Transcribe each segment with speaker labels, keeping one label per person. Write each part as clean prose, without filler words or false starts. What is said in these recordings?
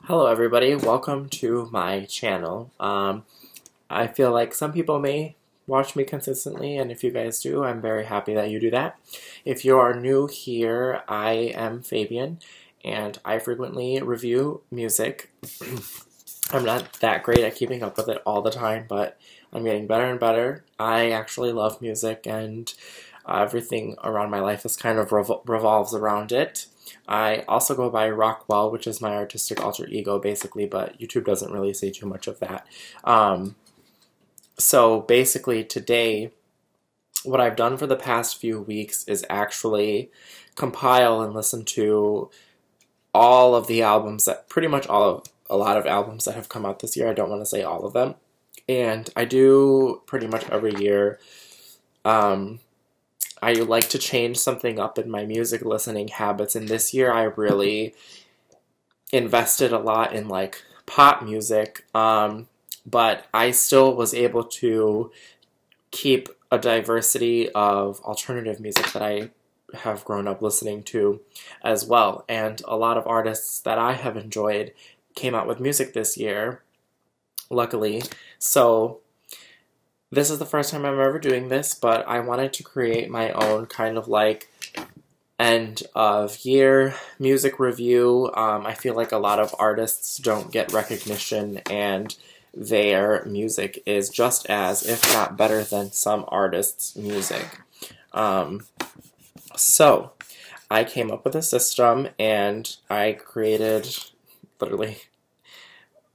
Speaker 1: Hello everybody, welcome to my channel. I feel like some people may watch me consistently, and if you guys do, I'm very happy that you do that. If you are new here, I am Fabian, and I frequently review music. I'm not that great at keeping up with it all the time, but I'm getting better and better. I actually love music, and everything around my life is kind of revolves around it. I also go by Rockwell, which is my artistic alter ego, basically, but YouTube doesn't really say too much of that. So basically today, what I've done for the past few weeks is actually compile and listen to all of the albums that, pretty much a lot of albums that have come out this year. I don't want to say all of them. And I do pretty much every year. I like to change something up in my music listening habits, and this year I really invested a lot in like pop music, but I still was able to keep a diversity of alternative music that I have grown up listening to as well, and a lot of artists that I have enjoyed came out with music this year, luckily. So this is the first time I'm ever doing this, but I wanted to create my own kind of like end of year music review. I feel like a lot of artists don't get recognition, and their music is just as, if not better than, some artists' music. So I came up with a system, and I created, literally,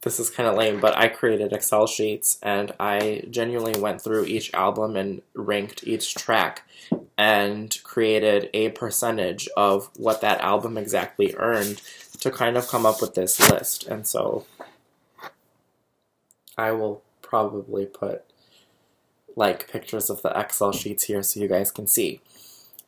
Speaker 1: this is kind of lame, but I created Excel sheets, and I genuinely went through each album and ranked each track and created a percentage of what that album exactly earned to kind of come up with this list. And so I will probably put like pictures of the Excel sheets here so you guys can see.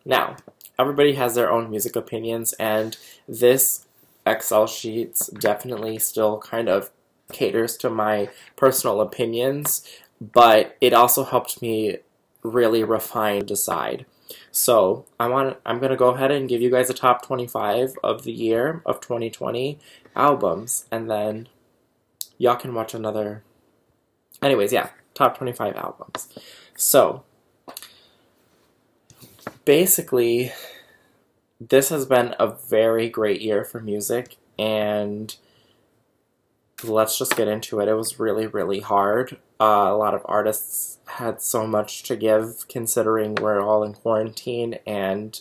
Speaker 1: Now, everybody has their own music opinions, and this Excel sheets definitely still kind of caters to my personal opinions, but it also helped me really refine and decide. So I'm going to go ahead and give you guys a top 25 of the year of 2020 albums, and then y'all can watch another. Anyways, yeah, top 25 albums. So basically, this has been a very great year for music, and let's just get into it. It was really, really hard. A lot of artists had so much to give, considering we're all in quarantine, and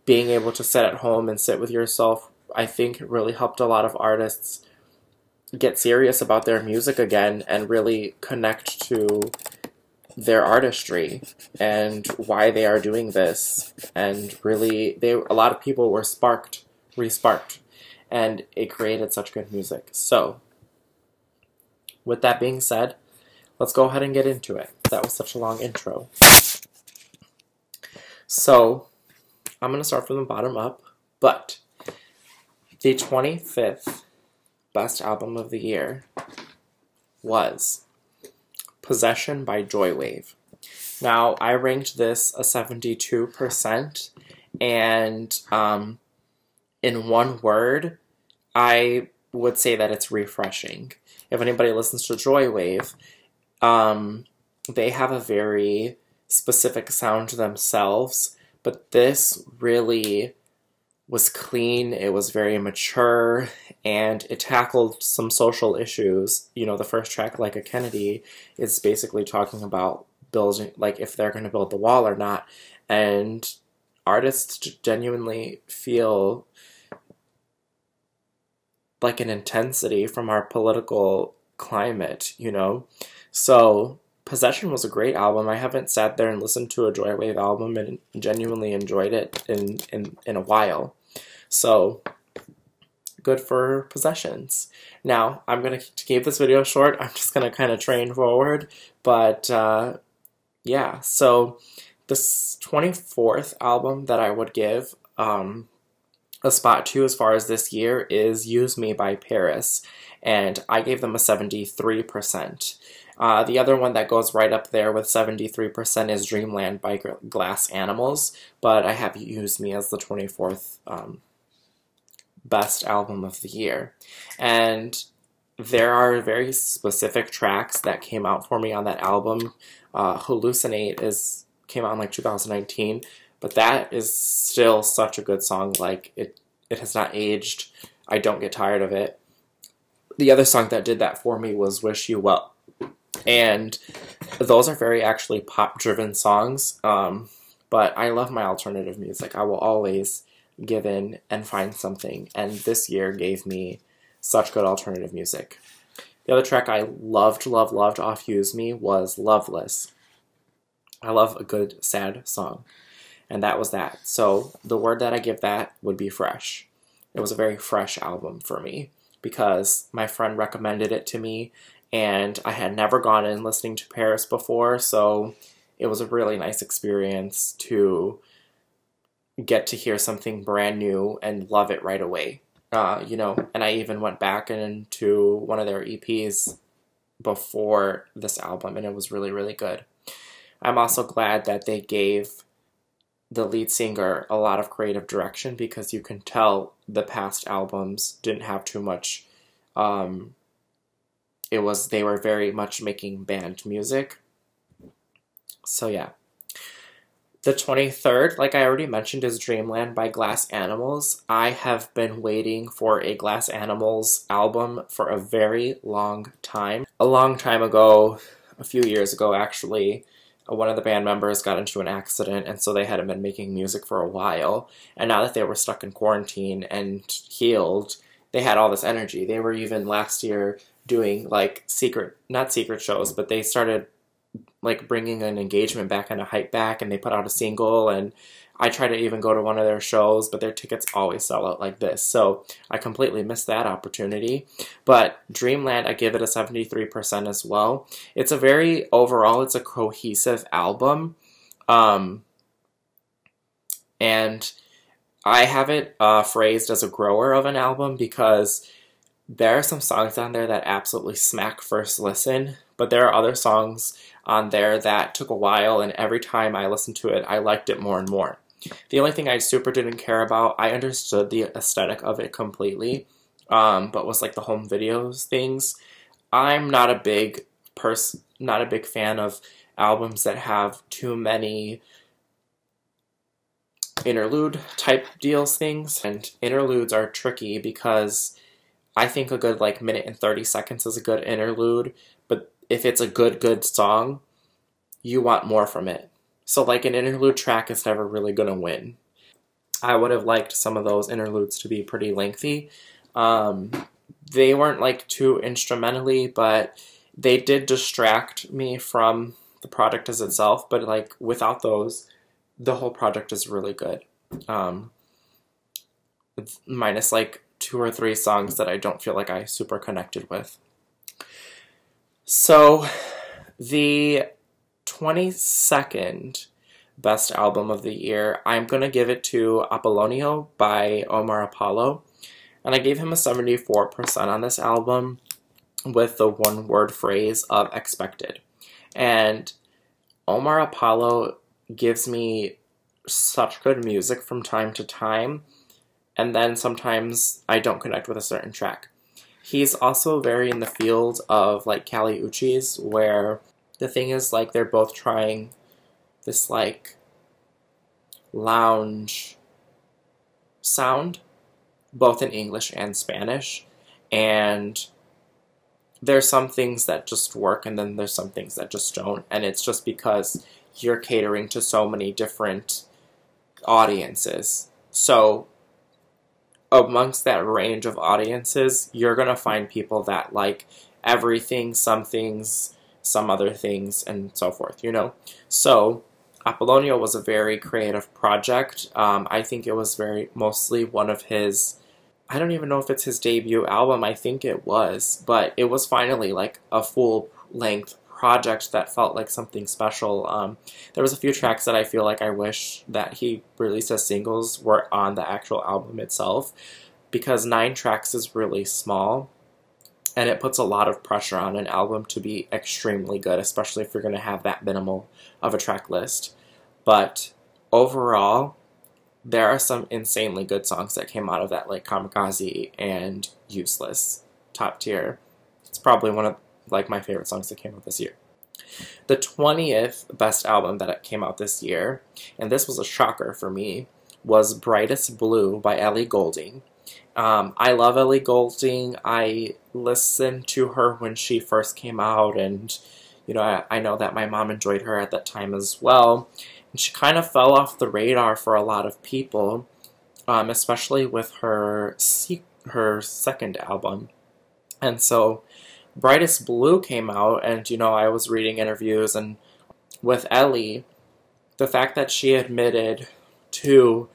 Speaker 1: being able to sit at home and sit with yourself, I think it really helped a lot of artists get serious about their music again and really connect to their artistry and why they are doing this. And really, a lot of people were re-sparked, and it created such good music. So with that being said, let's go ahead and get into it. That was such a long intro. So I'm going to start from the bottom up, but the 25th best album of the year was Possession by Joywave. Now, I ranked this a 72%, and in one word, I would say that it's refreshing. If anybody listens to Joywave, they have a very specific sound to themselves, but this really was clean, it was very mature, and it tackled some social issues. You know, the first track, Like a Kennedy, is basically talking about building, like, if they're going to build the wall or not, and artists genuinely feel like an intensity from our political climate, you know? So Possession was a great album. I haven't sat there and listened to a Joywave album and genuinely enjoyed it in a while. So good for Possessions. Now, I'm going to keep this video short. I'm just going to kind of train forward. But yeah, so this 24th album that I would give a spot to as far as this year is Use Me by Paris, and I gave them a 73%. The other one that goes right up there with 73% is Dreamland by Glass Animals, but I have Use Me as the 24th Best Album of the Year. And there are very specific tracks that came out for me on that album. Hallucinate came out in like 2019, but that is still such a good song. Like, it has not aged. I don't get tired of it. The other song that did that for me was Wish You Well. And those are very actually pop-driven songs, but I love my alternative music. I will always give in and find something, and this year gave me such good alternative music. The other track I loved off Use Me was Loveless. I love a good sad song, and that was that. So the word that I give that would be fresh. It was a very fresh album for me because my friend recommended it to me, and I had never gone in listening to Paris before, so it was a really nice experience to get to hear something brand new and love it right away. You know, and I even went back into one of their EPs before this album, and it was really, really good. I'm also glad that they gave the lead singer a lot of creative direction, because you can tell the past albums didn't have too much. They were very much making band music. So yeah. The 23rd, like I already mentioned, is Dreamland by Glass Animals. I have been waiting for a Glass Animals album for a very long time. A long time ago, a few years ago actually, one of the band members got into an accident, and so they hadn't been making music for a while. And now that they were stuck in quarantine and healed, they had all this energy. They were even last year doing like not secret shows, but they started like bringing an engagement back and a hype back, and they put out a single, and I try to even go to one of their shows, but their tickets always sell out like this, so I completely missed that opportunity. But Dreamland, I give it a 73% as well. It's overall, it's a cohesive album, and I have it phrased as a grower of an album, because there are some songs on there that absolutely smack first listen, but there are other songs on there that took a while, and every time I listened to it, I liked it more and more. The only thing I super didn't care about, I understood the aesthetic of it completely, but was like the home videos things. I'm not a big fan of albums that have too many interlude type deals things, and interludes are tricky because I think a good like minute and 30 seconds is a good interlude, but if it's a good song, you want more from it. So like an interlude track is never really going to win. I would have liked some of those interludes to be pretty lengthy. They weren't like too instrumentally, but they did distract me from the product as itself, but like without those, the whole project is really good. Minus like 2 or 3 songs that I don't feel like I super connected with. So, the 22nd best album of the year, I'm going to give it to Apollonio by Omar Apollo. And I gave him a 74% on this album with the one-word phrase of expected. And Omar Apollo gives me such good music from time to time, and then sometimes I don't connect with a certain track. He's also very in the field of like Kali Uchis, where the thing is like they're both trying this like lounge sound, both in English and Spanish, and there's some things that just work and then there's some things that just don't, and it's just because you're catering to so many different audiences. So amongst that range of audiences, you're going to find people that like everything, some things, some other things, and so forth, you know? So Apollonio was a very creative project. I think it was mostly one of his, I don't even know if it's his debut album, I think it was, but it was finally like a full-length project that felt like something special. There was a few tracks that I feel like I wish that he released as singles were on the actual album itself, because 9 tracks is really small, and it puts a lot of pressure on an album to be extremely good, especially if you're going to have that minimal of a track list. But overall, there are some insanely good songs that came out of that, like Kamikaze and Useless. Top tier. It's probably one of like my favorite songs that came out this year. The 20th best album that came out this year, and this was a shocker for me, was Brightest Blue by Ellie Goulding. I love Ellie Goulding. I listened to her when she first came out, and you know, I know that my mom enjoyed her at that time as well. And she kind of fell off the radar for a lot of people, especially with her second album. And so Brightest Blue came out, and you know, I was reading interviews, and with Ellie, the fact that she admitted to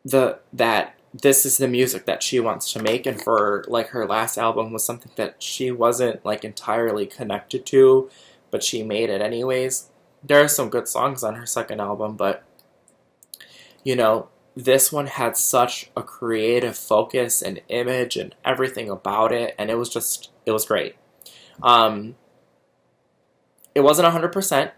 Speaker 1: that this is the music that she wants to make, and for like her last album was something that she wasn't like entirely connected to, but she made it anyways. There are some good songs on her second album, but you know, this one had such a creative focus and image and everything about it, and it was great. It wasn't 100%.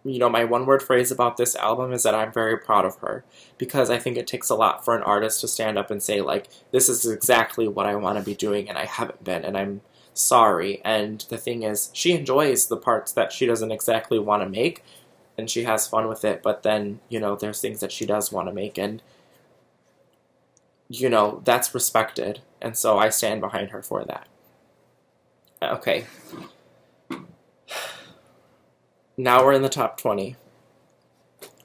Speaker 1: You know, my one-word phrase about this album is that I'm very proud of her, because I think it takes a lot for an artist to stand up and say, like, this is exactly what I want to be doing, and I haven't been, and I'm sorry. And the thing is, she enjoys the parts that she doesn't exactly want to make, and she has fun with it, but then, you know, there's things that she does want to make, and, you know, that's respected, and so I stand behind her for that. Okay. Now we're in the top 20.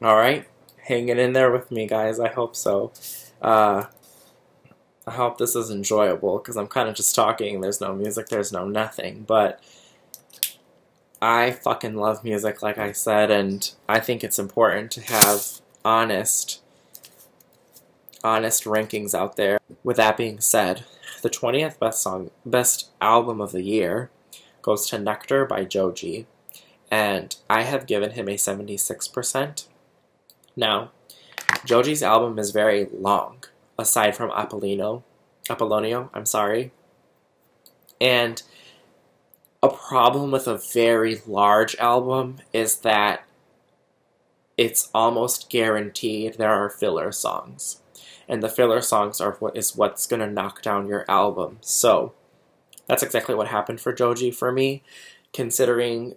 Speaker 1: Alright? Hanging in there with me, guys. I hope so. I hope this is enjoyable, because I'm kind of just talking. There's no music, there's no nothing. But I fucking love music, like I said, and I think it's important to have honest rankings out there. With that being said, the 20th best album of the year goes to Nectar by Joji. And I have given him a 76%. Now, Joji's album is very long, aside from Apollonio, And a problem with a very large album is that it's almost guaranteed there are filler songs. And the filler songs are what's going to knock down your album. So, that's exactly what happened for Joji for me, considering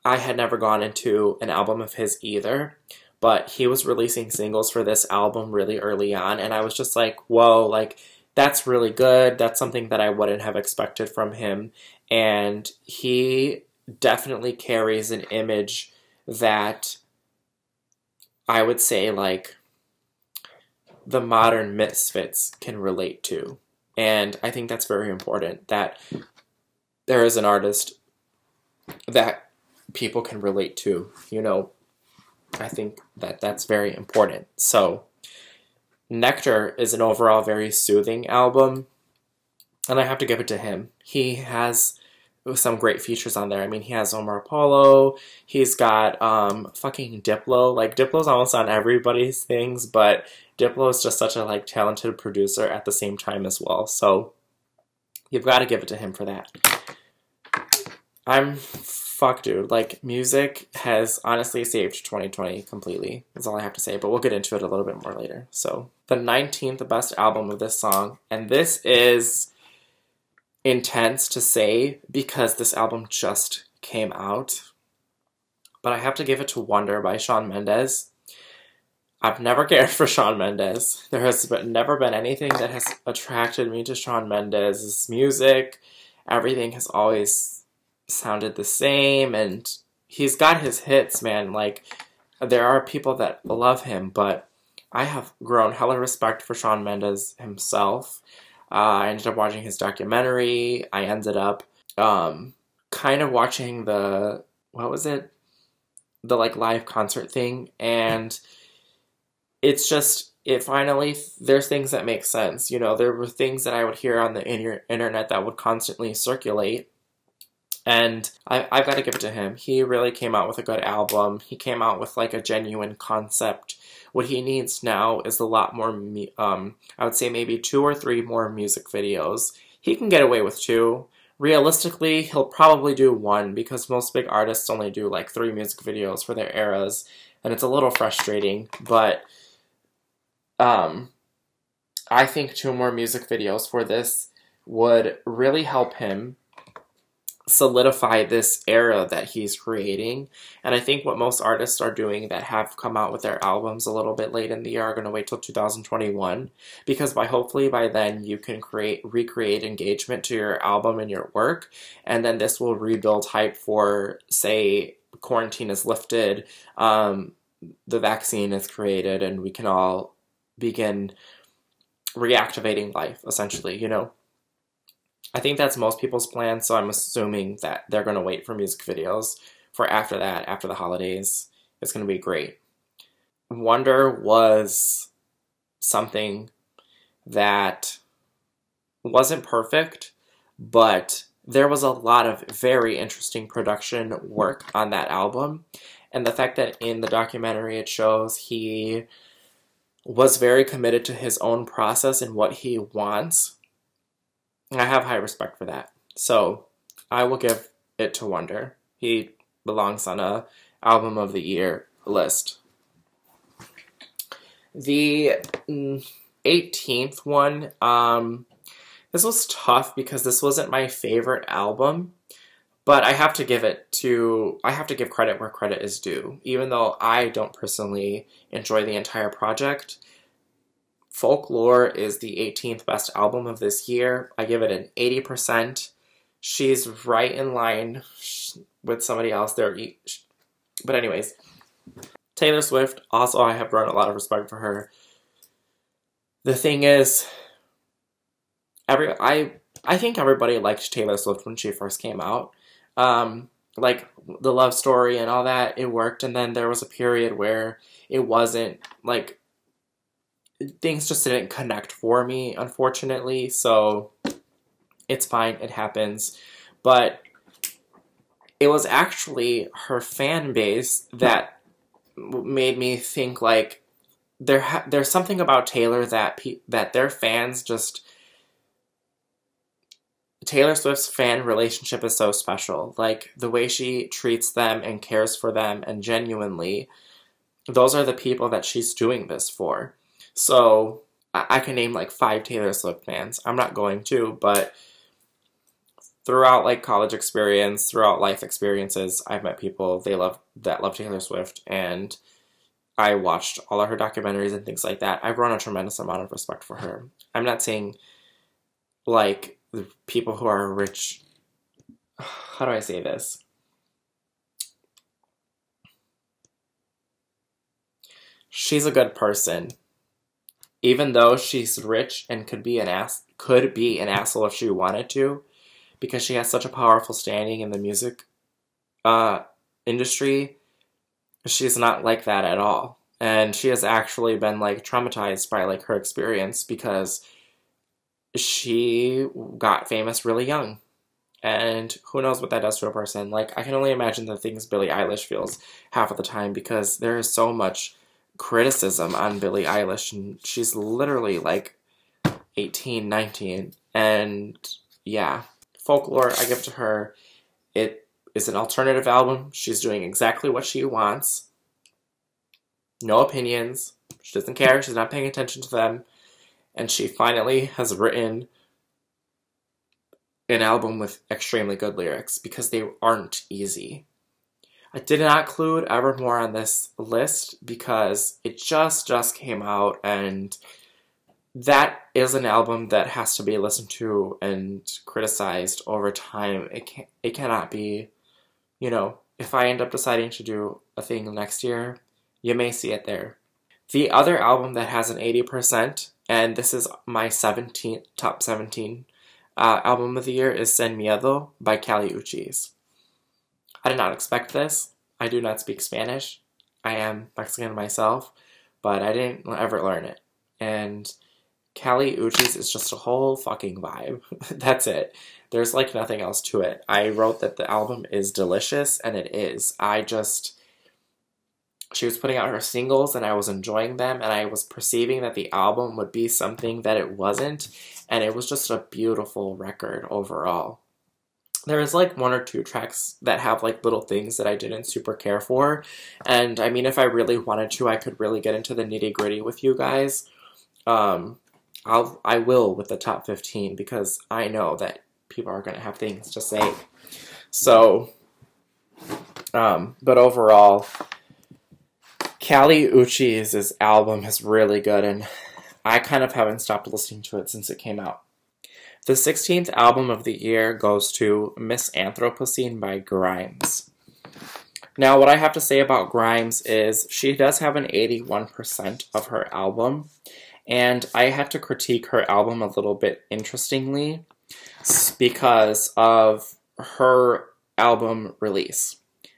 Speaker 1: I had never gone into an album of his either, but he was releasing singles for this album really early on, and I was just like, whoa, like, that's really good. That's something that I wouldn't have expected from him, and he definitely carries an image that I would say, like, the modern misfits can relate to, and I think that's very important, that there is an artist that people can relate to, you know. I think that that's very important. So, Nectar is an overall very soothing album, and I have to give it to him. He has some great features on there. I mean, he has Omar Apollo, he's got fucking Diplo. Like, Diplo's almost on everybody's things, but Diplo is just such a, like, talented producer at the same time as well. So, you've got to give it to him for that. Fuck, dude. Like, music has honestly saved 2020 completely. That's all I have to say, but we'll get into it a little bit more later. So, the 19th best album of this song, and this is intense to say because this album just came out, but I have to give it to Wonder by Shawn Mendes. I've never cared for Shawn Mendes. There has never been anything that has attracted me to Shawn Mendes' music. Everything has always sounded the same, and he's got his hits, man. Like, there are people that love him, but I have grown hella respect for Shawn Mendes himself. I ended up watching his documentary. I ended up kind of watching the like live concert thing, and it's just, finally, there's things that make sense. You know, there were things that I would hear on the internet that would constantly circulate, and I've got to give it to him. He really came out with a good album. He came out with, like, a genuine concept. What he needs now is a lot more, I would say maybe 2 or 3 more music videos. He can get away with 2. Realistically, he'll probably do 1, because most big artists only do, like, 3 music videos for their eras, and it's a little frustrating, but I think 2 more music videos for this would really help him solidify this era that he's creating. And I think what most artists are doing that have come out with their albums a little bit late in the year are going to wait till 2021, because hopefully by then you can recreate engagement to your album and your work, and then this will rebuild hype for, say, quarantine is lifted, the vaccine is created, and we can all begin reactivating life, essentially, you know? I think that's most people's plan, so I'm assuming that they're going to wait for music videos for after that, after the holidays. It's going to be great. Wonder was something that wasn't perfect, but there was a lot of very interesting production work on that album. And the fact that in the documentary it shows he was very committed to his own process and what he wants, I have high respect for that. So I will give it to Wonder. He belongs on a Album of the Year list. The 18th one, this was tough because this wasn't my favorite album, but I have to give credit where credit is due. Even though I don't personally enjoy the entire project, Folklore is the 18th best album of this year. I give it an 80%. She's right in line with somebody else there. But anyways, Taylor Swift, also I have grown a lot of respect for her. The thing is, I think everybody liked Taylor Swift when she first came out. Like, the love story and all that, it worked. And then there was a period where it wasn't, like, things just didn't connect for me, unfortunately, so it's fine, it happens. But it was actually her fan base that made me think, like, there's something about Taylor that their fans just... Taylor Swift's fan relationship is so special. Like, the way she treats them and cares for them, and genuinely, those are the people that she's doing this for. So, I can name like 5 Taylor Swift fans. I'm not going to, but throughout like college experience, throughout life experiences, I've met people that love Taylor Swift, and I watched all of her documentaries and things like that. I've grown a tremendous amount of respect for her. I'm not saying like the people who are rich, how do I say this? She's a good person. Even though she's rich and could be an asshole if she wanted to, because she has such a powerful standing in the music industry, she's not like that at all. And she has actually been like traumatized by like her experience, because she got famous really young. And who knows what that does to a person. Like, I can only imagine the things Billie Eilish feels half of the time, because there is so much criticism on Billie Eilish, and she's literally like 18, 19, and yeah. Folklore, I give to her. It is an alternative album. She's doing exactly what she wants. No opinions. She doesn't care. She's not paying attention to them. And she finally has written an album with extremely good lyrics, because they aren't easy. I did not include Evermore on this list because it just came out, and that is an album that has to be listened to and criticized over time. It cannot be, you know, if I end up deciding to do a thing next year, you may see it there. The other album that has an 80%, and this is my top 17 album of the year, is Sin Miedo by Kali Uchis. I did not expect this. I do not speak Spanish. I am Mexican myself, but I didn't ever learn it. And Kali Uchis is just a whole fucking vibe. That's it. There's like nothing else to it. I wrote that the album is delicious, and it is. She was putting out her singles, and I was enjoying them, and I was perceiving that the album would be something that it wasn't, and it was just a beautiful record overall. There is like 1 or 2 tracks that have like little things that I didn't super care for, and I mean, if I really wanted to, I could really get into the nitty-gritty with you guys, I will with the top 15 because I know that people are going to have things to say. So, but overall, Kali Uchis' album is really good, and I kind of haven't stopped listening to it since it came out. The 16th album of the year goes to Miss Anthropocene by Grimes. Now, what I have to say about Grimes is she does have an 81% of her album, and I have to critique her album a little bit interestingly because of her album release.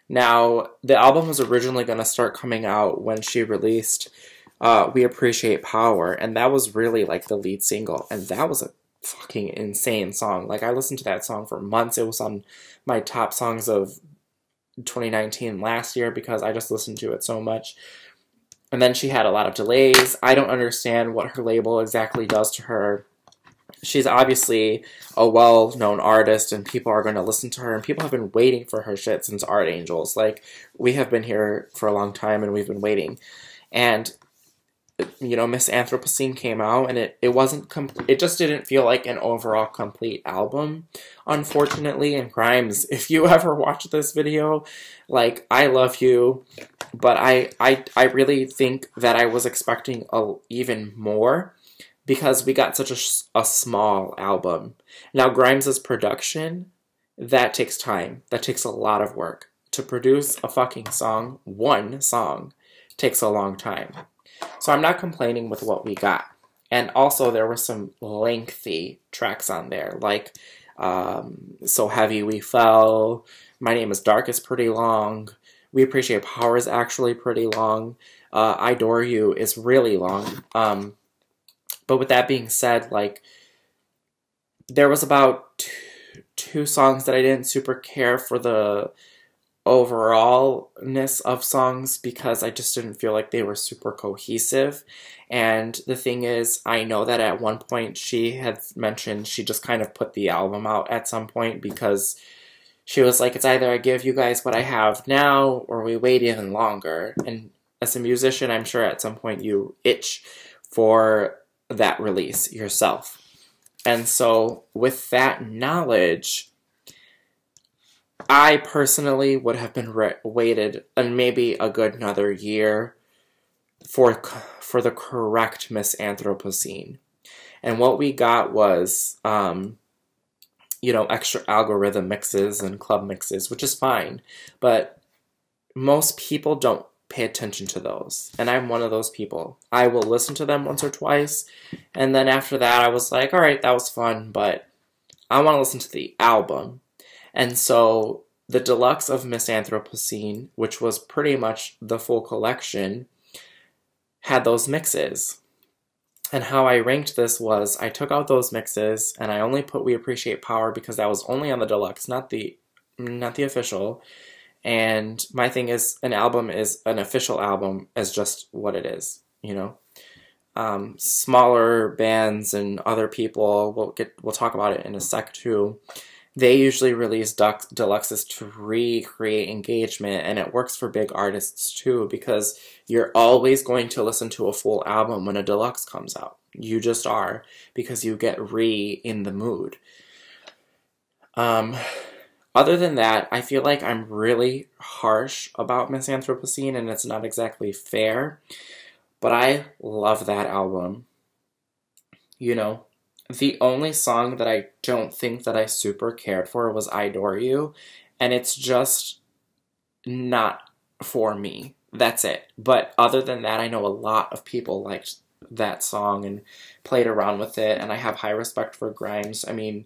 Speaker 1: Now, the album was originally going to start coming out when she released We Appreciate Power, and that was really like the lead single, and that was a fucking insane song. Like, I listened to that song for months. It was on my top songs of 2019 last year because I just listened to it so much. And then she had a lot of delays. I don't understand what her label exactly does to her. She's obviously a well-known artist and people are going to listen to her, and people have been waiting for her shit since Art Angels. Like, we have been here for a long time and we've been waiting. And you know, Miss Anthropocene came out, and it wasn't it just didn't feel like an overall complete album, unfortunately. And Grimes, if you ever watch this video, like, I love you, but I really think that I was expecting even more because we got such a small album. Now, Grimes' production, that takes time. That takes a lot of work. To produce a fucking song, one song, takes a long time. So I'm not complaining with what we got. And also there were some lengthy tracks on there, like So Heavy We Fell, My Name is Dark is pretty long, We Appreciate Power is actually pretty long, I Adore You is really long. But with that being said, like, there was about two songs that I didn't super care for the overallness of songs because I just didn't feel like they were super cohesive. And the thing is, I know that at one point she had mentioned she just kind of put the album out at some point because she was like, it's either I give you guys what I have now or we wait even longer. And as a musician, I'm sure at some point you itch for that release yourself. And so with that knowledge, I personally would have been waited maybe a good another year for the correct Miss Anthropocene. And what we got was, you know, extra algorithm mixes and club mixes, which is fine. But most people don't pay attention to those. And I'm one of those people. I will listen to them once or twice. And then after that, I was like, all right, that was fun, but I want to listen to the album. And so the deluxe of Miss Anthropocene, which was pretty much the full collection, had those mixes. And how I ranked this was I took out those mixes and I only put We Appreciate Power because that was only on the deluxe, not the official. And my thing is, an album is an official album as just what it is, you know. Smaller bands and other people, we'll talk about it in a sec too. They usually release deluxes to recreate engagement, and it works for big artists too because you're always going to listen to a full album when a deluxe comes out. You just are, because you get in the mood. Other than that, I feel like I'm really harsh about Miss Anthropocene, and it's not exactly fair, but I love that album. You know, the only song that I don't think that I super cared for was I Adore You, and it's just not for me. That's it. But other than that, I know a lot of people liked that song and played around with it, and I have high respect for Grimes. I mean,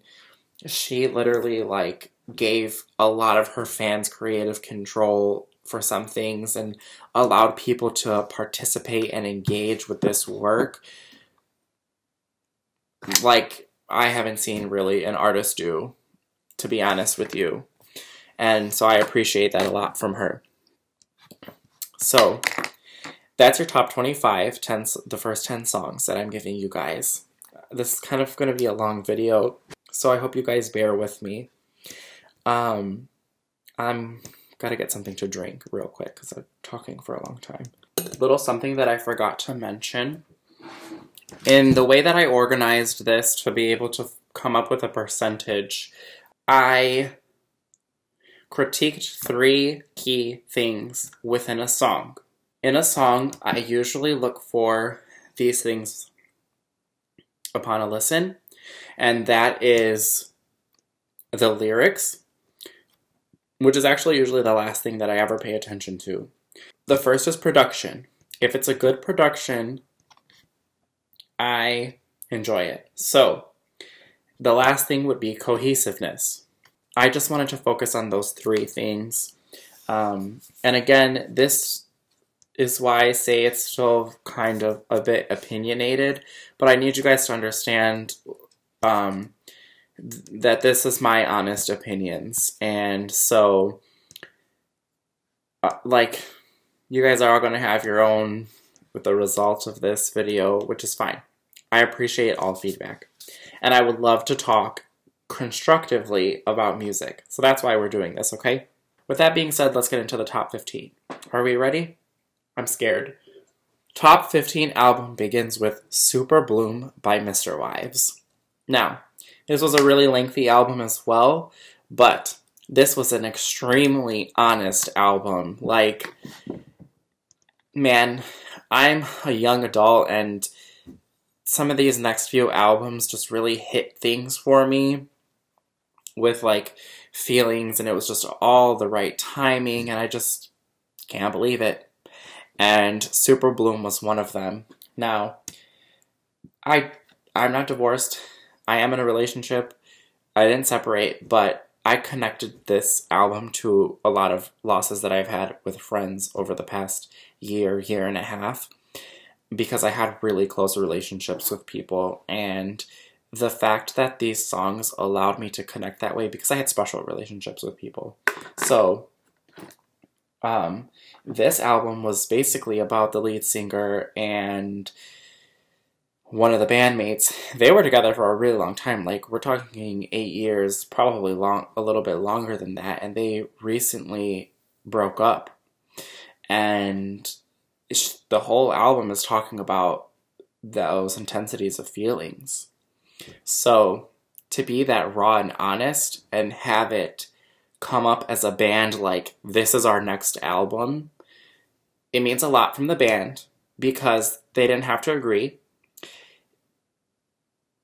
Speaker 1: she literally, like, gave a lot of her fans creative control for some things and allowed people to participate and engage with this work like I haven't seen really an artist do, to be honest with you. And so I appreciate that a lot from her. So that's your top 25, the first 10 songs that I'm giving you guys. This is kind of going to be a long video, so I hope you guys bear with me. I'm gotta get something to drink real quick because I'm talking for a long time. Little something that I forgot to mention In the way that I organized this to be able to come up with a percentage, I critiqued 3 key things within a song. In a song, I usually look for these things upon a listen, and that is the lyrics, which is actually usually the last thing that I ever pay attention to. The first is production. If it's a good production, I enjoy it. So, the last thing would be cohesiveness. I just wanted to focus on those 3 things. And again, this is why I say it's still kind of a bit opinionated, but I need you guys to understand that this is my honest opinions. And so, like, you guys are all going to have your own with the result of this video, which is fine. I appreciate all feedback. And I would love to talk constructively about music. So that's why we're doing this, okay? With that being said, let's get into the top 15. Are we ready? I'm scared. Top 15 album begins with Super Bloom by Mr. Wives. Now, this was a really lengthy album as well, but this was an extremely honest album. Like, man, I'm a young adult, and some of these next few albums just really hit things for me with, like, feelings, and it was just all the right timing, and I just can't believe it. And Super Bloom was one of them. Now, I'm not divorced. I am in a relationship. I didn't separate, but I connected this album to a lot of losses that I've had with friends over the past year and a half, because I had really close relationships with people, and the fact that these songs allowed me to connect that way, because I had special relationships with people. So, this album was basically about the lead singer and one of the bandmates. They were together for a really long time. Like, we're talking 8 years, probably a little bit longer than that, and they recently broke up. And the whole album is talking about those intensities of feelings. So, to be that raw and honest and have it come up as a band like, this is our next album, it means a lot from the band because they didn't have to agree.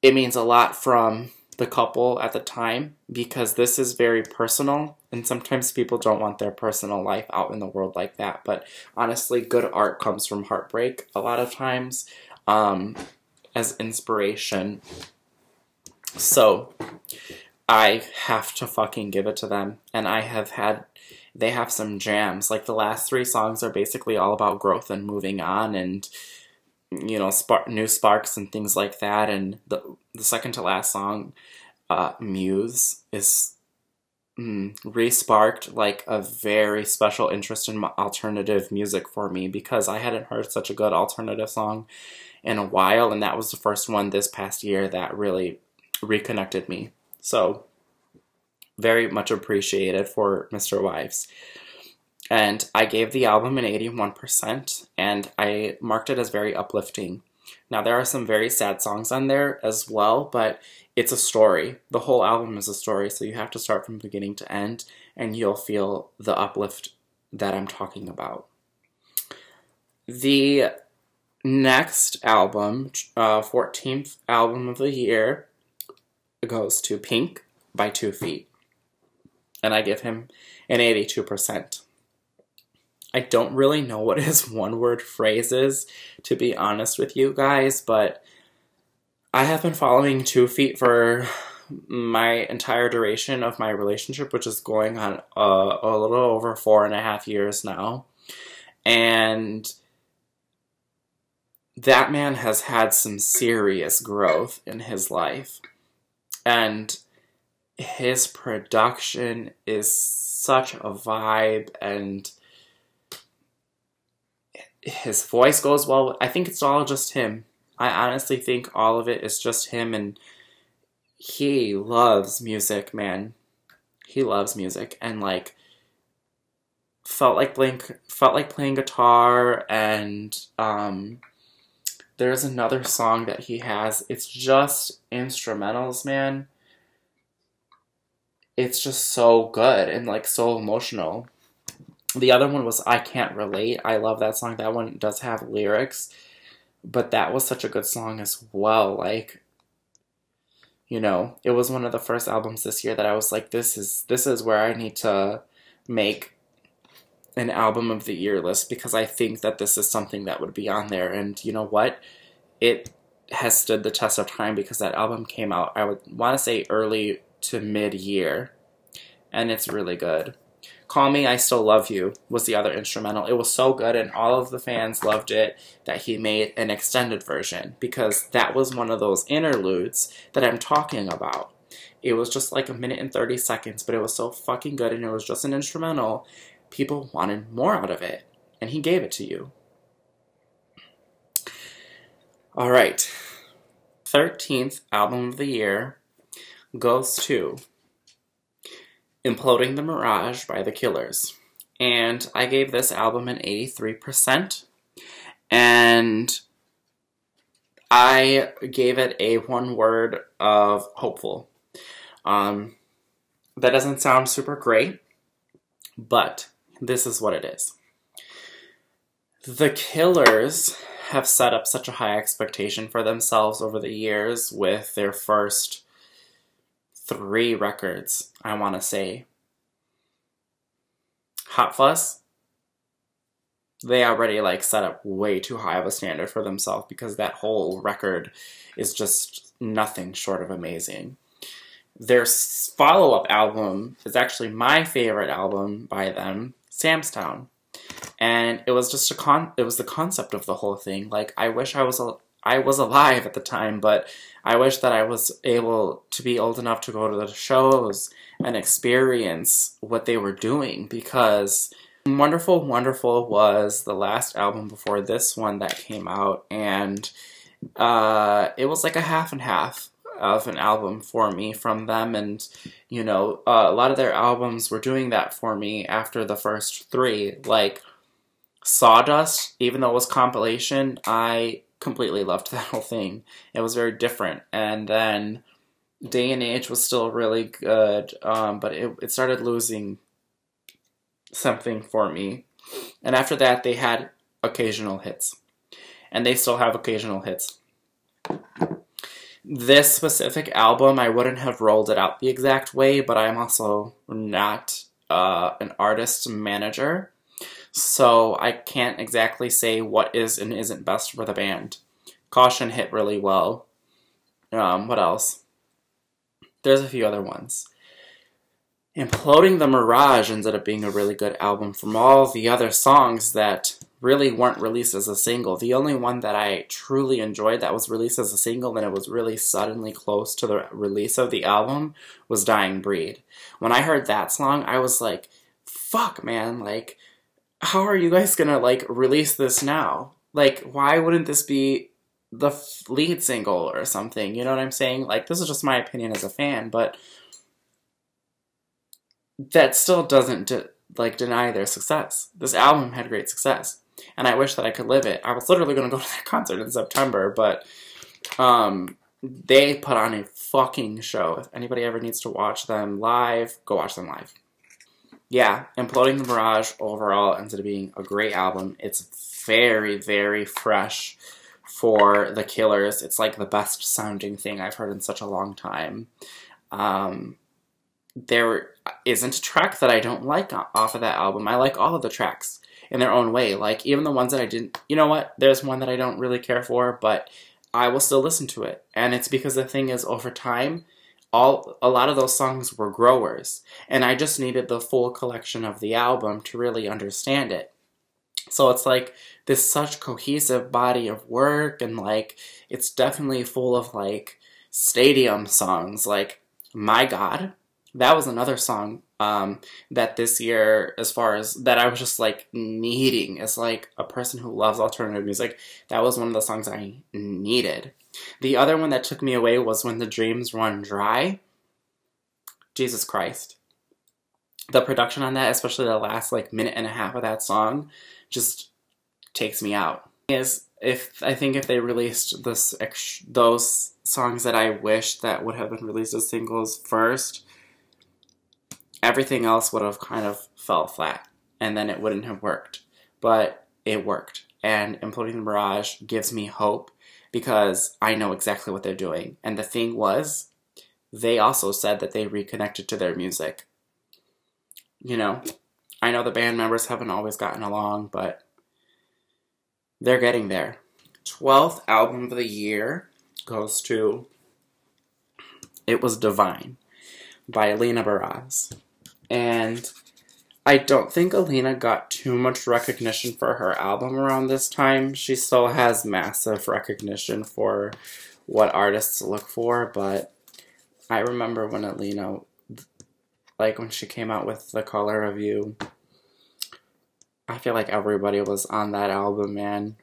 Speaker 1: It means a lot from the couple at the time because this is very personal, and sometimes people don't want their personal life out in the world like that. But honestly, good art comes from heartbreak a lot of times as inspiration. So I have to fucking give it to them. And they have some jams. Like, the last 3 songs are basically all about growth and moving on and, you know, new sparks and things like that. And the second to last song, Muse, is re-sparked like a very special interest in alternative music for me, because I hadn't heard such a good alternative song in a while, and that was the first one this past year that really reconnected me. So, very much appreciated for Mr. Wives. And I gave the album an 81%, and I marked it as very uplifting. Now, there are some very sad songs on there as well, but it's a story. The whole album is a story, so you have to start from beginning to end, and you'll feel the uplift that I'm talking about. The next album, 14th album of the year, goes to Pink by 2 Feet. And I give him an 82%. I don't really know what his one-word phrase is, to be honest with you guys, but I have been following 2 Feet for my entire duration of my relationship, which is going on a little over 4.5 years now. And that man has had some serious growth in his life. And his production is such a vibe, and his voice goes well. I think it's all just him. I honestly think all of it is just him, and he loves music, man. He loves music, and like felt like playing guitar, and there's another song that he has. It's just instrumentals, man. It's just so good and like so emotional. The other one was I Can't Relate. I love that song. That one does have lyrics, but that was such a good song as well. Like, you know, it was one of the first albums this year that I was like, this is where I need to make an album of the year list, because I think that this is something that would be on there. And you know what? It has stood the test of time, because that album came out, I would want to say early to mid-year, and it's really good. Call Me, I Still Love You was the other instrumental. It was so good, and all of the fans loved it that he made an extended version, because that was one of those interludes that I'm talking about. It was just like 1 minute and 30 seconds, but it was so fucking good, and it was just an instrumental. People wanted more out of it, and he gave it to you. All right. 13th album of the year goes to Imploding the Mirage by The Killers. And I gave this album an 83%. And I gave it a 1 word of hopeful. That doesn't sound super great, but this is what it is. The Killers have set up such a high expectation for themselves over the years with their first 3 records, I want to say. Hot Fuss, they already like set up way too high of a standard for themselves, because that whole record is just nothing short of amazing. Their follow-up album is actually my favorite album by them, Sam's Town. And it was just it was the concept of the whole thing. Like, I wish I was alive at the time, but I wish that I was able to be old enough to go to the shows and experience what they were doing, because Wonderful Wonderful was the last album before this one that came out, and it was like a half and half of an album for me from them. And you know, a lot of their albums were doing that for me after the first 3. Like Sawdust, even though it was compilation, I completely loved that whole thing. It was very different. And then Day and Age was still really good, but it started losing something for me. And after that, they had occasional hits. And they still have occasional hits. This specific album, I wouldn't have rolled it out the exact way, but I'm also not an artist manager, so I can't exactly say what is and isn't best for the band. Caution hit really well. What else? There's a few other ones. Imploding the Mirage ended up being a really good album from all the other songs that really weren't released as a single. The only one that I truly enjoyed that was released as a single and it was really suddenly close to the release of the album was Dying Breed. When I heard that song, I was like, fuck, man, like, how are you guys gonna, like, release this now? Like, why wouldn't this be the lead single or something? You know what I'm saying? Like, this is just my opinion as a fan, but that still doesn't, deny their success. This album had great success, and I wish that I could live it. I was literally going to go to that concert in September, but they put on a fucking show. If anybody ever needs to watch them live, go watch them live. Yeah, Imploding the Mirage overall ended up being a great album. It's very, very fresh for The Killers. It's like the best sounding thing I've heard in such a long time. There isn't a track that I don't like off of that album. I like all of the tracks in their own way. Like, even the ones that I didn't... You know what? There's one that I don't really care for, but I will still listen to it. And it's because the thing is, over time, a lot of those songs were growers. And I just needed the full collection of the album to really understand it. So it's like this such cohesive body of work, and like, it's definitely full of like stadium songs. Like, My God, that was another song that this year, as far as that I was just like needing as like a person who loves alternative music, that was one of the songs I needed. The other one that took me away was When the Dreams Run Dry. Jesus Christ. The production on that, especially the last like minute and a half of that song, just takes me out. I think if they released those songs that I wish that would have been released as singles first, everything else would have kind of fell flat, and then it wouldn't have worked. But it worked, and Imploding the Mirage gives me hope because I know exactly what they're doing. And the thing was, they also said that they reconnected to their music. You know, I know the band members haven't always gotten along, but they're getting there. 12th album of the year goes to It Was Divine by Alina Baraz. And I don't think Alina got too much recognition for her album around this time. She still has massive recognition for what artists look for, but I remember when Alina, like when she came out with The Color of You, I feel like everybody was on that album, man.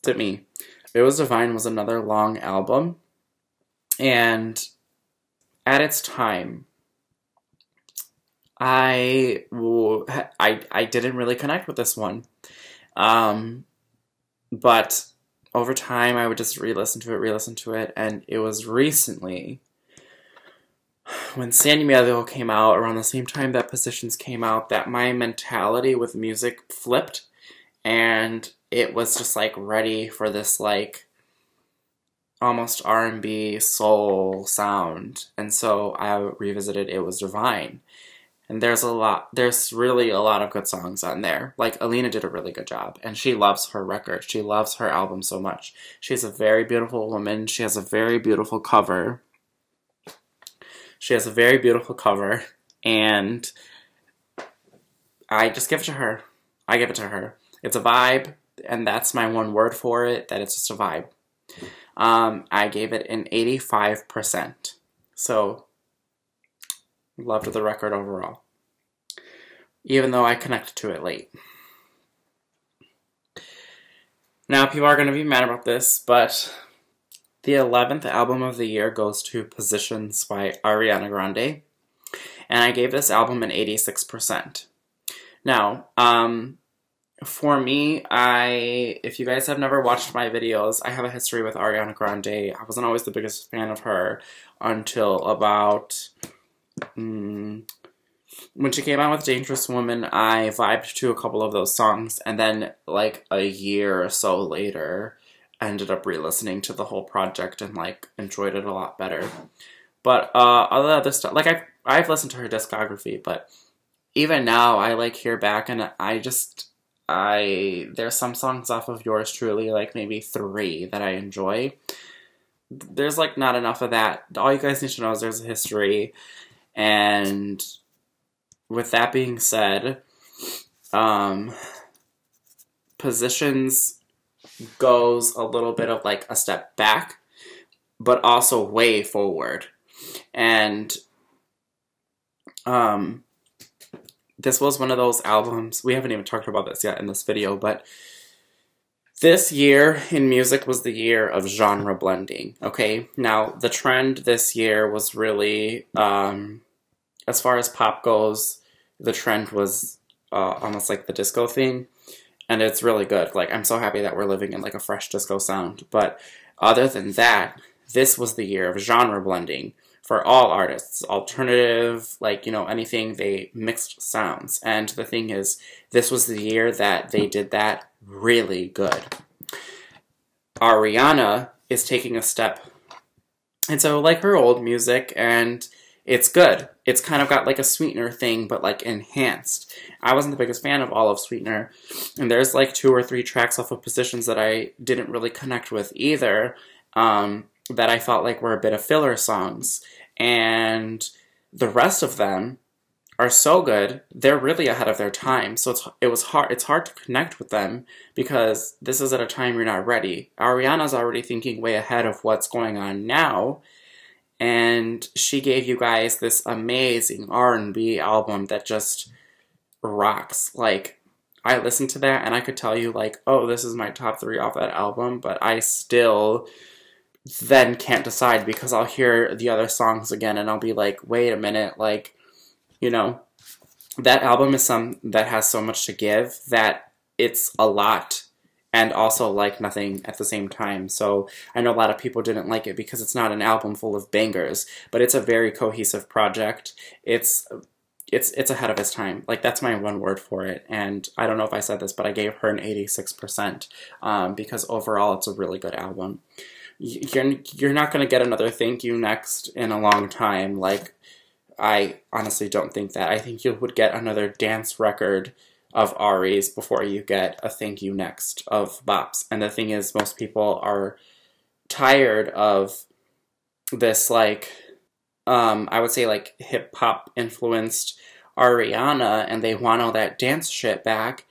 Speaker 1: To me, It Was Divine was another long album, and at its time, I didn't really connect with this one, but over time I would just re-listen to it, and it was recently when San Diego came out, around the same time that Positions came out, that my mentality with music flipped, and it was just like ready for this like almost R&B soul sound. And so I revisited It Was Divine. And there's really a lot of good songs on there. Like, Alina did a really good job, and she loves her record. She loves her album so much. She's a very beautiful woman. She has a very beautiful cover. And I just give it to her. I give it to her. It's a vibe, and that's my one word for it, that it's just a vibe. I gave it an 85%. So, loved the record overall, even though I connected to it late. Now, people are going to be mad about this, but the 11th album of the year goes to Positions by Ariana Grande, and I gave this album an 86%. Now, for me, if you guys have never watched my videos, I have a history with Ariana Grande. I wasn't always the biggest fan of her until about when she came out with Dangerous Woman. I vibed to a couple of those songs, and then like a year or so later, I ended up re-listening to the whole project and like enjoyed it a lot better. But all the other stuff, like I've listened to her discography, but even now I like hear back, and there's some songs off of Yours Truly, like maybe 3 that I enjoy. There's like not enough of that. All you guys need to know is there's a history. And with that being said, Positions goes a little bit of like a step back, but also way forward. And this was one of those albums, we haven't even talked about this yet in this video, but this year in music was the year of genre blending, okay? Now, the trend this year was really, as far as pop goes, the trend was almost like the disco thing, and it's really good. Like, I'm so happy that we're living in like a fresh disco sound, but other than that, this was the year of genre blending for all artists, alternative, like, you know, anything, they mixed sounds. And the thing is, this was the year that they did that really good. Ariana is taking a step. And so, like her old music, and it's good. It's kind of got like a Sweetener thing, but like enhanced. I wasn't the biggest fan of all of Sweetener, and there's like 2 or 3 tracks off of Positions that I didn't really connect with either, that I felt like were a bit of filler songs. And the rest of them are so good, they're really ahead of their time. So it's hard to connect with them because this is at a time you're not ready. Ariana's already thinking way ahead of what's going on now, and she gave you guys this amazing R&B album that just rocks. Like, I listened to that and I could tell you like, oh, this is my top 3 off that album, but I still then can't decide because I'll hear the other songs again and I'll be like, wait a minute, like, you know, that album is that has so much to give that it's a lot and also like nothing at the same time. So I know a lot of people didn't like it because it's not an album full of bangers, but it's a very cohesive project. It's ahead of its time. Like, that's my one word for it. And I don't know if I said this, but I gave her an 86% because overall it's a really good album. You're not going to get another Thank You Next in a long time. Like, I honestly don't think that. I think you would get another dance record of Ari's before you get a Thank You Next of Bop's. And the thing is, most people are tired of this, like, I would say, like, hip-hop influenced Ariana, and they want all that dance shit back.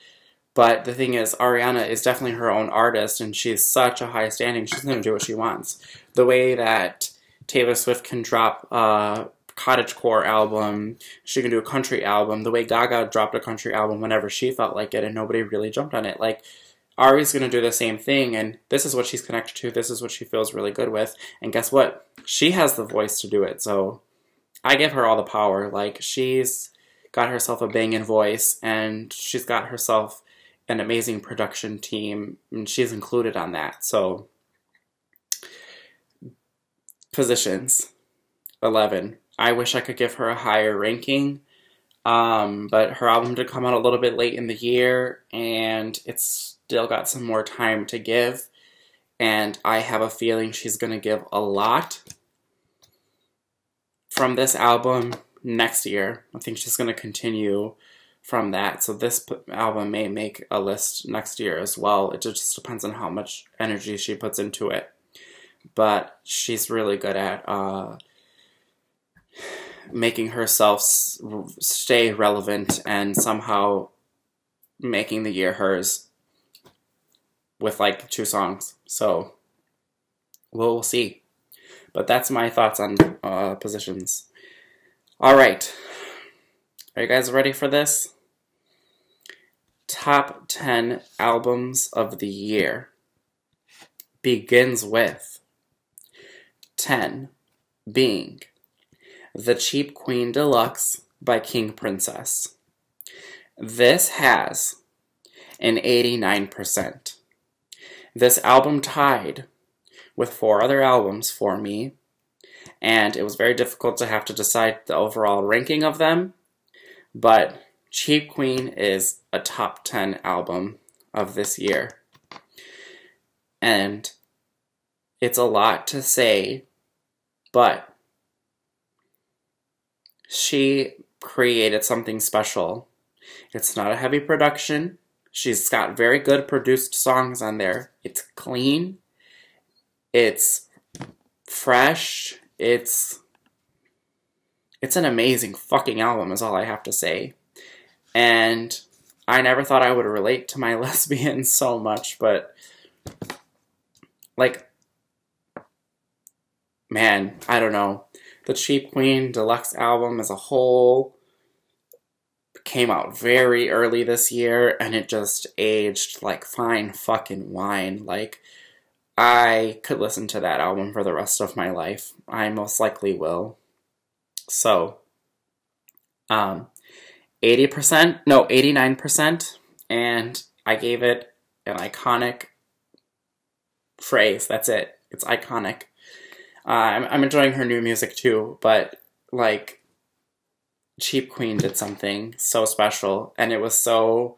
Speaker 1: But the thing is, Ariana is definitely her own artist, and she's such a high standing, she's going to do what she wants. The way that Taylor Swift can drop cottagecore album, she can do a country album, the way Gaga dropped a country album whenever she felt like it and nobody really jumped on it. Like, Ari's gonna do the same thing, and this is what she's connected to, this is what she feels really good with, and guess what? She has the voice to do it, so I give her all the power. Like, she's got herself a banging voice, and she's got herself an amazing production team, and she's included on that. So, positions, 11. I wish I could give her a higher ranking, but her album did come out a little bit late in the year, and it's still got some more time to give, and I have a feeling she's going to give a lot from this album next year. I think she's going to continue from that, so this album may make a list next year as well. It just depends on how much energy she puts into it, but she's really good at making herself stay relevant and somehow making the year hers with like 2 songs. So we'll see. But that's my thoughts on positions. All right. Are you guys ready for this? Top 10 albums of the year begins with 10 being The Cheap Queen Deluxe by King Princess. This has an 89%. This album tied with 4 other albums for me, and it was very difficult to have to decide the overall ranking of them, but Cheap Queen is a top 10 album of this year. And it's a lot to say, but she created something special. It's not a heavy production. She's got very good produced songs on there. It's clean. It's fresh. It's an amazing fucking album is all I have to say. And I never thought I would relate to my lesbians so much, but like, man, I don't know. The Cheap Queen Deluxe album as a whole came out very early this year, and it just aged like fine fucking wine. Like, I could listen to that album for the rest of my life. I most likely will. So, 89%, and I gave it an iconic phrase. That's it. It's iconic. I'm enjoying her new music too, but like, Cheap Queen did something so special, and it was so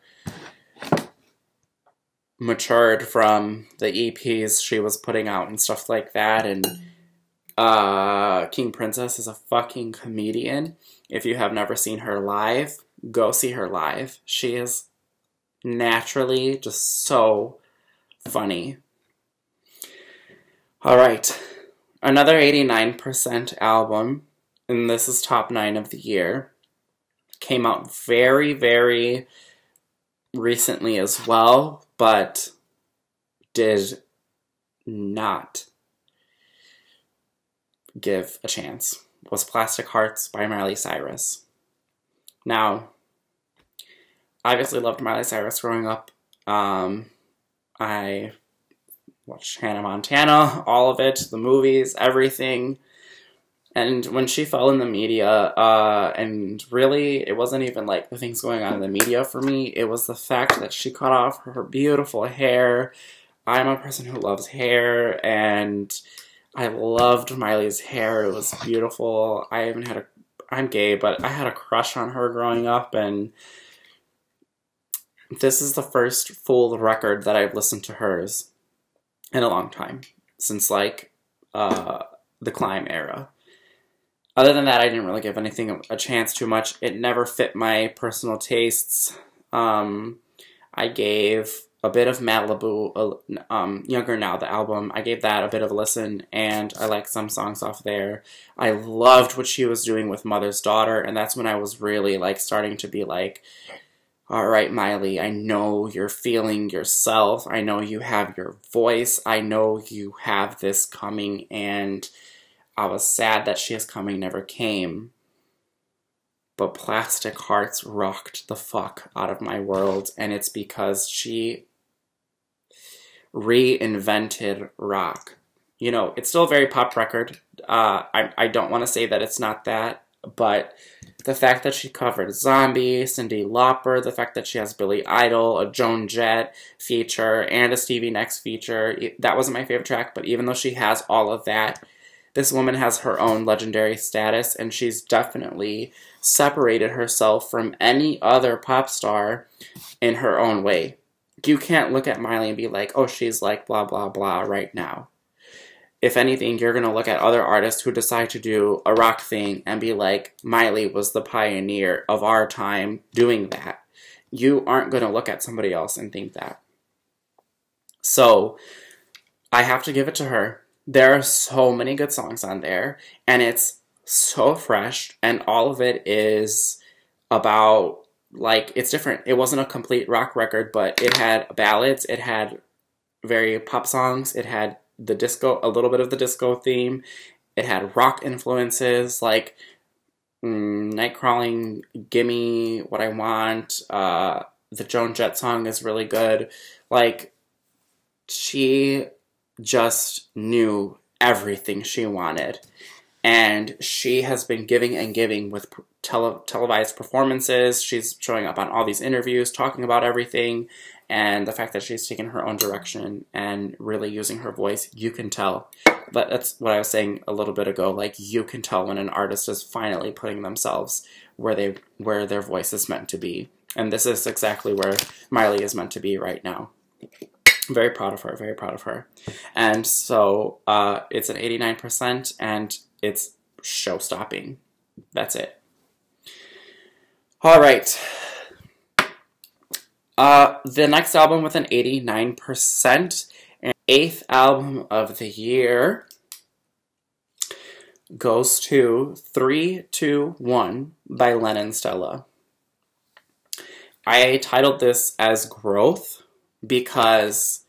Speaker 1: matured from the EPs she was putting out and stuff like that. And King Princess is a fucking comedian. If you have never seen her live, go see her live. She is naturally just so funny. All right. Another 89% album, and this is top 9 of the year, came out very, very recently as well, but did not give a chance, was Plastic Hearts by Miley Cyrus. Now, I obviously loved Miley Cyrus growing up. I watched Hannah Montana, all of it, the movies, everything. And when she fell in the media, and really, it wasn't even like the things going on in the media for me. It was the fact that she cut off her beautiful hair. I'm a person who loves hair, and I loved Miley's hair. It was beautiful. I'm gay, but I had a crush on her growing up, and this is the first full record that I've listened to hers in a long time, since like the Climb era. Other than that, I didn't really give anything a chance too much. It never fit my personal tastes. I gave a bit of Malibu, Younger Now, the album. I gave that a bit of a listen, and I liked some songs off there. I loved what she was doing with Mother's Daughter, and that's when I was really like starting to be like, all right, Miley, I know you're feeling yourself. I know you have your voice. I know you have this coming, and I was sad that She Is Coming never came. But Plastic Hearts rocked the fuck out of my world, and it's because she reinvented rock. You know, it's still a very pop record. I don't want to say that it's not that, but the fact that she covered Zombie, Cyndi Lauper, the fact that she has Billy Idol, a Joan Jett feature, and a Stevie Nicks feature, that wasn't my favorite track, but even though she has all of that, this woman has her own legendary status, and she's definitely separated herself from any other pop star in her own way. You can't look at Miley and be like, oh, she's like blah, blah, blah right now. If anything, you're going to look at other artists who decide to do a rock thing and be like, Miley was the pioneer of our time doing that. You aren't going to look at somebody else and think that. So, I have to give it to her. There are so many good songs on there, and it's so fresh, and all of it is about, like, it's different. It wasn't a complete rock record, but it had ballads, it had very pop songs, it had the disco, a little bit of the disco theme, it had rock influences, like Nightcrawling, Gimme What I Want, the Joan Jett song is really good. Like, she just knew everything she wanted, and she has been giving and giving with televised performances. She's showing up on all these interviews, talking about everything, and the fact that she's taken her own direction and really using her voice, you can tell. But that's what I was saying a little bit ago, like, you can tell when an artist is finally putting themselves where their voice is meant to be. And this is exactly where Miley is meant to be right now. Very proud of her, very proud of her. And so it's an 89%, and it's show-stopping. That's it. All right. The next album with an 89%, and 8th album of the year, goes to 3, 2, 1 by Lennon Stella. I titled this as Growth because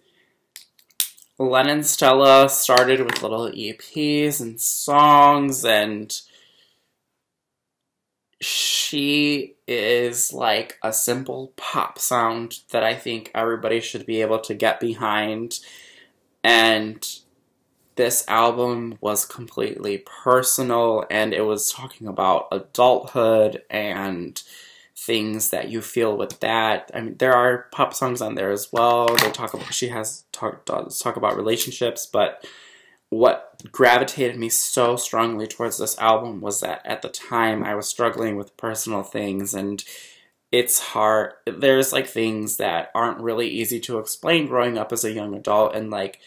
Speaker 1: Lennon Stella started with little EPs and songs, and she is like a simple pop sound that I think everybody should be able to get behind. And this album was completely personal, and it was talking about adulthood and things that you feel with that. I mean, there are pop songs on there as well. They talk about, she has talk about relationships, but what gravitated me so strongly towards this album was that at the time I was struggling with personal things, and it's hard. There's like things that aren't really easy to explain growing up as a young adult, and like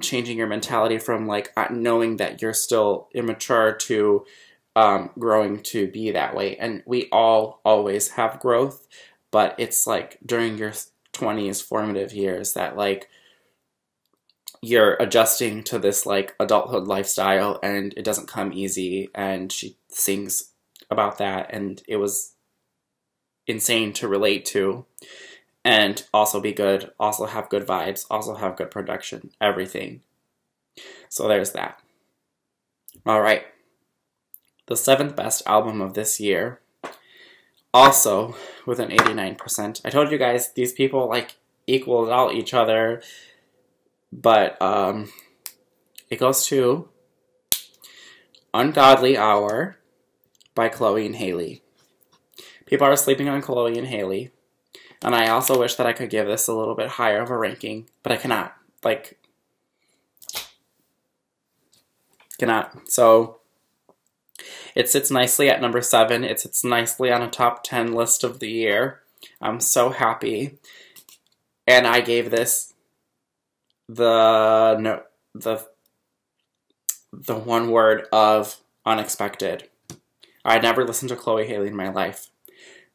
Speaker 1: changing your mentality from like knowing that you're still immature to growing to be that way. And we all always have growth, but it's like during your 20s, formative years, that like you're adjusting to this like adulthood lifestyle, and it doesn't come easy. And she sings about that, and it was insane to relate to, and also be good, also have good vibes, also have good production, everything. So there's that. All right. The 7th best album of this year, also with an 89%. I told you guys these people like equaled out each other, but it goes to Ungodly Hour by Chloe and Haley. People are sleeping on Chloe and Haley. And I also wish that I could give this a little bit higher of a ranking, but I cannot. Like, cannot. So, it sits nicely at number 7. It sits nicely on a top 10 list of the year. I'm so happy. And I gave this the one word of unexpected. I had never listened to Chloe Haley in my life,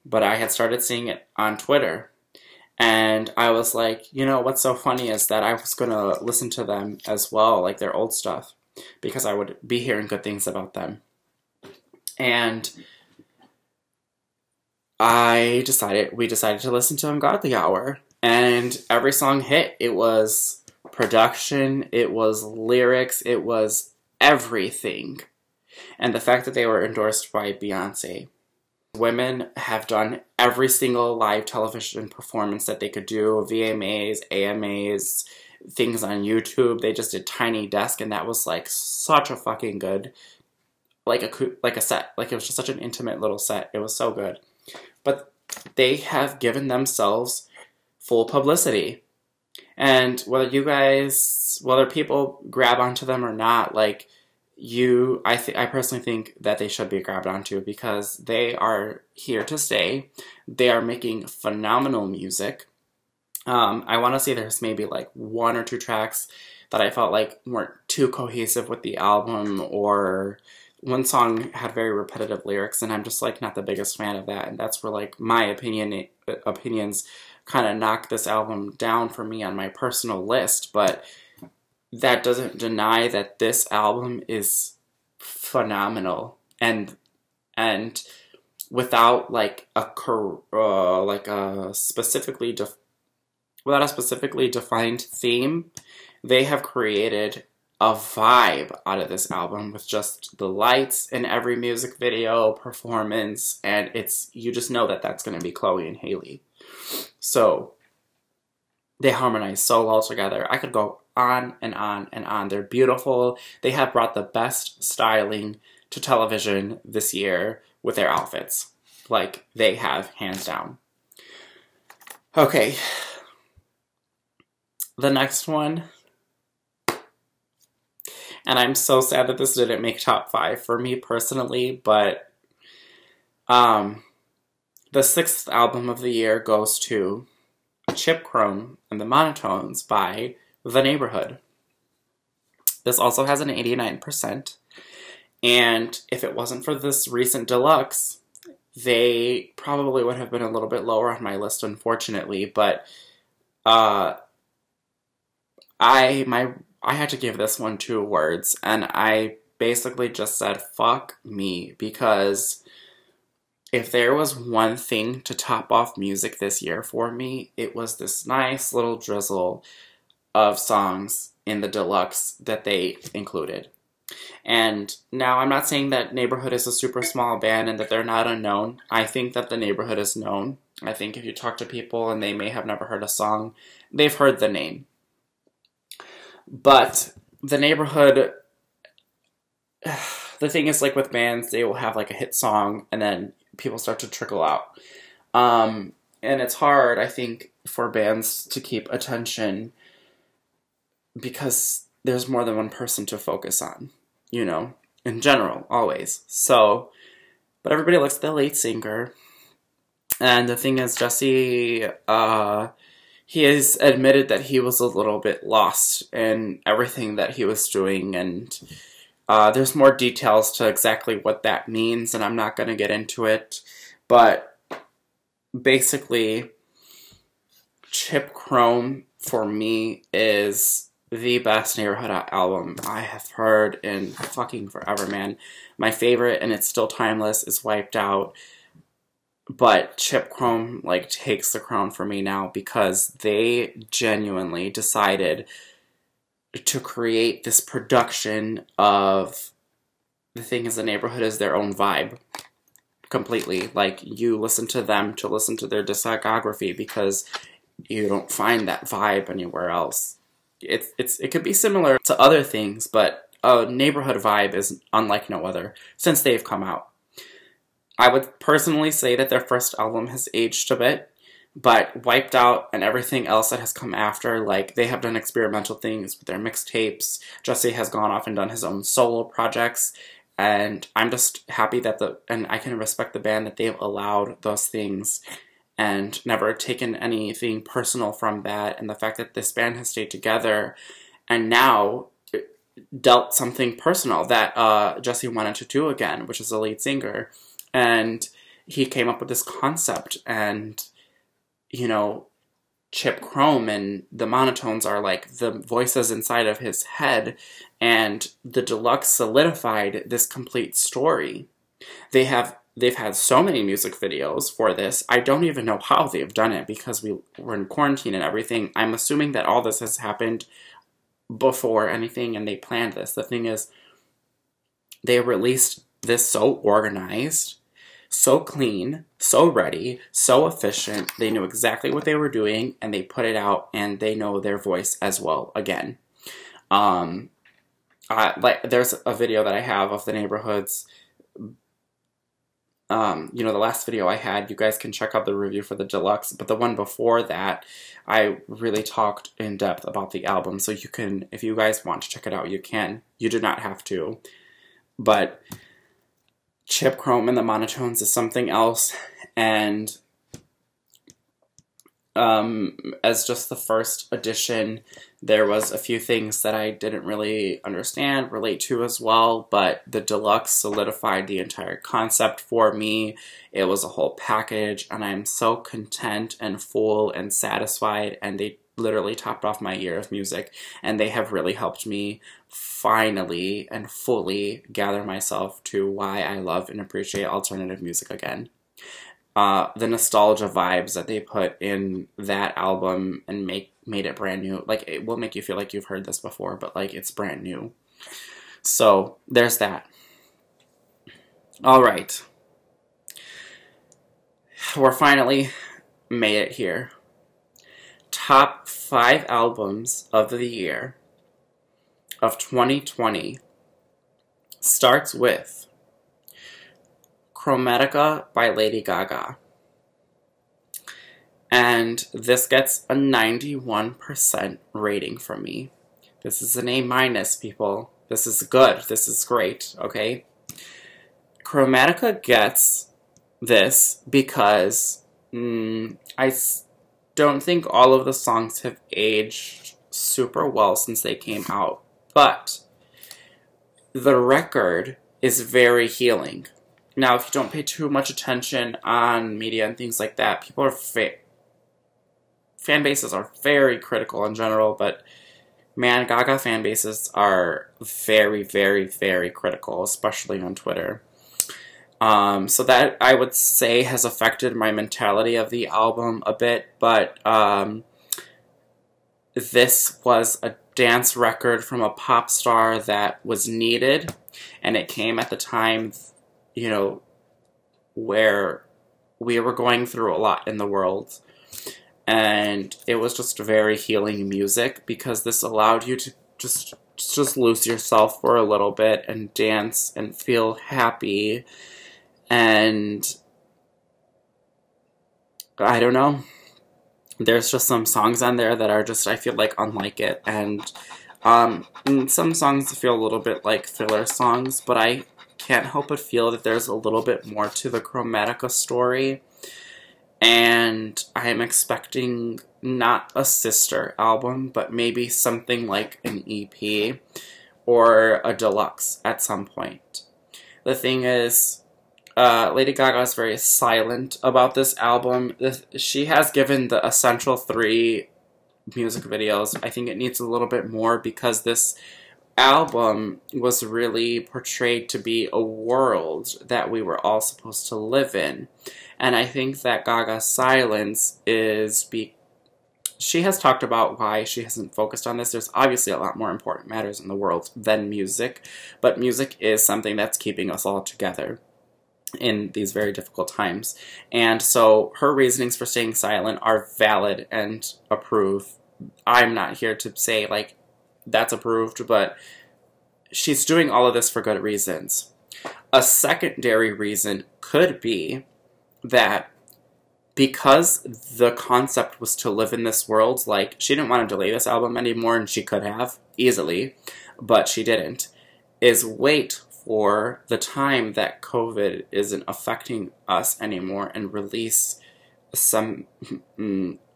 Speaker 1: but I had started seeing it on Twitter. And I was like, you know, what's so funny is that I was going to listen to them as well, like their old stuff, because I would be hearing good things about them. And we decided to listen to Ungodly Hour. And every song hit. It was production, it was lyrics, it was everything. And the fact that they were endorsed by Beyonce. Women have done every single live television performance that they could do, VMAs, AMAs, things on YouTube. They just did Tiny Desk, and that was like such a fucking good, like a set. Like, it was just such an intimate little set. It was so good. But they have given themselves full publicity. And whether people grab onto them or not, like, I personally think that they should be grabbed onto, because they are here to stay. They are making phenomenal music. I want to say there's maybe like 1 or 2 tracks that I felt like weren't too cohesive with the album, or one song had very repetitive lyrics, and I'm just like not the biggest fan of that. And that's where like my opinions kind of knock this album down for me on my personal list. But that doesn't deny that this album is phenomenal, and without like a specifically defined theme, they have created a vibe out of this album with just the lights in every music video performance, and you just know that that's going to be Chloe and Haley. So they harmonize so well together. I could go on and on and on. They're beautiful. They have brought the best styling to television this year with their outfits. Like, they have, hands down. Okay. The next one. And I'm so sad that this didn't make top 5 for me personally, but the 6th album of the year goes to Chip Chrome and the Monotones by The Neighborhood. This also has an 89%, and if it wasn't for this recent Deluxe, they probably would have been a little bit lower on my list, unfortunately, but I had to give this one 2 words, and I basically just said, fuck me, because if there was one thing to top off music this year for me, it was this nice little drizzle of songs in the Deluxe that they included. And now, I'm not saying that Neighborhood is a super small band and that they're not unknown. I think that the Neighborhood is known. I think if you talk to people and they may have never heard a song, they've heard the name. But the Neighborhood, the thing is, like with bands, they will have like a hit song and then people start to trickle out. And it's hard, I think, for bands to keep attention because there's more than one person to focus on, you know, in general, always. So, but everybody likes the lead singer. And the thing is, Jesse, he has admitted that he was a little bit lost in everything that he was doing, and there's more details to exactly what that means, and I'm not going to get into it, but basically, Chip Chrome, for me, is the best Neighborhood album I have heard in fucking forever, man. My favorite, and it's still timeless, is Wiped Out. But Chip Chrome, like, takes the crown for me now because they genuinely decided to create this production of The Thing is, the Neighborhood is their own vibe. Completely. Like, you listen to them to listen to their discography because you don't find that vibe anywhere else. It could be similar to other things, but neighborhood vibe is unlike no other since they've come out. I would personally say that their first album has aged a bit, but Wiped Out and everything else that has come after, like, they have done experimental things with their mixtapes. Jesse has gone off and done his own solo projects, and I'm just happy that and I can respect the band that they've allowed those things and never taken anything personal from that, and the fact that this band has stayed together and now dealt something personal that Jesse wanted to do again, which is a lead singer. And he came up with this concept, and, you know, Chip Chrome and the monotones are like the voices inside of his head, and the Deluxe solidified this complete story. They've had so many music videos for this. I don't even know how they've done it because we were in quarantine and everything. I'm assuming that all this has happened before anything and they planned this. The thing is, they released this so organized, so clean, so ready, so efficient. They knew exactly what they were doing, and they put it out, and they know their voice as well again. Like, there's a video that I have of the neighborhoods. You know, the last video I had, you guys can check out the review for the Deluxe, but the one before that, I really talked in depth about the album, so you can, if you guys want to check it out, you can. You do not have to. But Chip Chrome and the monotones is something else, and as just the first edition, there was a few things that I didn't really understand, relate to as well, but the Deluxe solidified the entire concept for me. It was a whole package, and I'm so content and full and satisfied, and they literally topped off my year of music, and they have really helped me finally and fully gather myself to why I love and appreciate alternative music again. The nostalgia vibes that they put in that album and made it brand new. Like, it will make you feel like you've heard this before, but, like, it's brand new. So, there's that. Alright. We're finally made it here. Top 5 albums of the year of 2020 starts with Chromatica by Lady Gaga. And this gets a 91% rating from me. This is an A-, people. This is good. This is great, okay? Chromatica gets this because I don't think all of the songs have aged super well since they came out. But the record is very healing. Now, if you don't pay too much attention on media and things like that, people are fan bases are very critical in general, but man, Gaga fan bases are very, very, very critical, especially on Twitter. So that, I would say, has affected my mentality of the album a bit, but this was a dance record from a pop star that was needed, and it came at the time, you know, where we were going through a lot in the world. And it was just very healing music because this allowed you to just lose yourself for a little bit and dance and feel happy. And I don't know. There's just some songs on there that are just, I feel like, unlike it. And some songs feel a little bit like filler songs, but I can't help but feel that there's a little bit more to the Chromatica story. And I am expecting not a sister album, but maybe something like an EP or a deluxe at some point. The thing is, Lady Gaga is very silent about this album. She has given the essential 3 music videos. I think it needs a little bit more because this album was really portrayed to be a world that we were all supposed to live in. And I think that Gaga's silence is she has talked about why she hasn't focused on this. There's obviously a lot more important matters in the world than music, but music is something that's keeping us all together in these very difficult times. And so her reasonings for staying silent are valid and approved. I'm not here to say, like, that's approved, but she's doing all of this for good reasons. A secondary reason could be that because the concept was to live in this world, like, she didn't want to delay this album anymore, and she could have, easily, but she didn't, is wait for the time that COVID isn't affecting us anymore and release a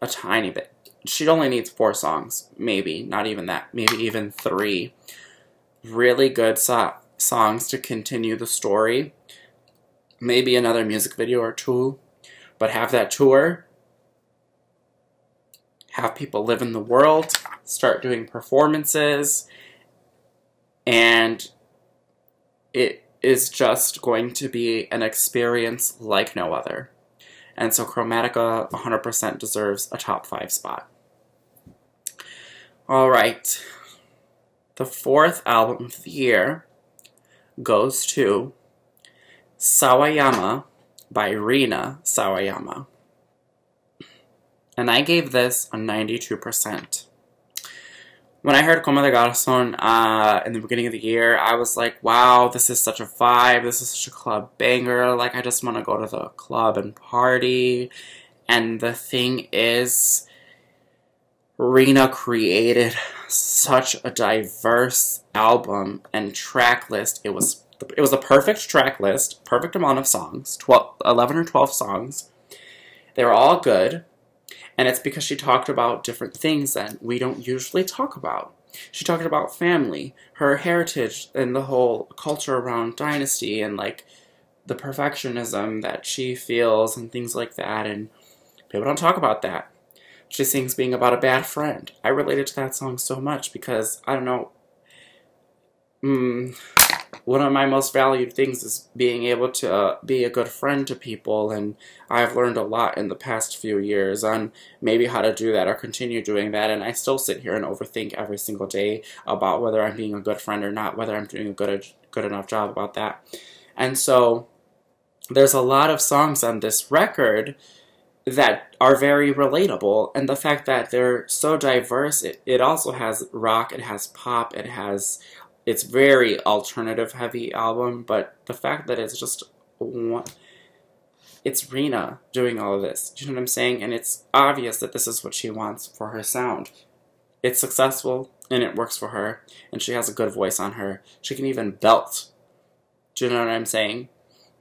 Speaker 1: tiny bit. She only needs 4 songs, maybe, not even that, maybe even 3 really good songs to continue the story, maybe another music video or 2, but have that tour, have people live in the world, start doing performances, and it is just going to be an experience like no other. And so Chromatica 100% deserves a top 5 spot. Alright, the 4th album of the year goes to Sawayama by Rina Sawayama. And I gave this a 92%. When I heard Como de Garçon in the beginning of the year, I was like, wow, this is such a vibe, this is such a club banger, like, I just want to go to the club and party. And the thing is, Rina created such a diverse album and track list. It was a perfect track list, perfect amount of songs, 11 or 12 songs. They were all good. And it's because she talked about different things that we don't usually talk about. She talked about family, her heritage, and the whole culture around Dynasty, and like the perfectionism that she feels and things like that. And people don't talk about that. She sings being about a bad friend. I related to that song so much because, I don't know, one of my most valued things is being able to be a good friend to people, and I've learned a lot in the past few years on maybe how to do that or continue doing that, and I still sit here and overthink every single day about whether I'm being a good friend or not, whether I'm doing a good enough job about that. And so there's a lot of songs on this record that are very relatable, and the fact that they're so diverse, it also has rock, it has pop, it's very alternative heavy album, but the fact that it's just it's Rina doing all of this, do you know what I'm saying? And it's obvious that this is what she wants for her sound. It's successful, and it works for her, and she has a good voice on her. She can even belt. Do you know what I'm saying?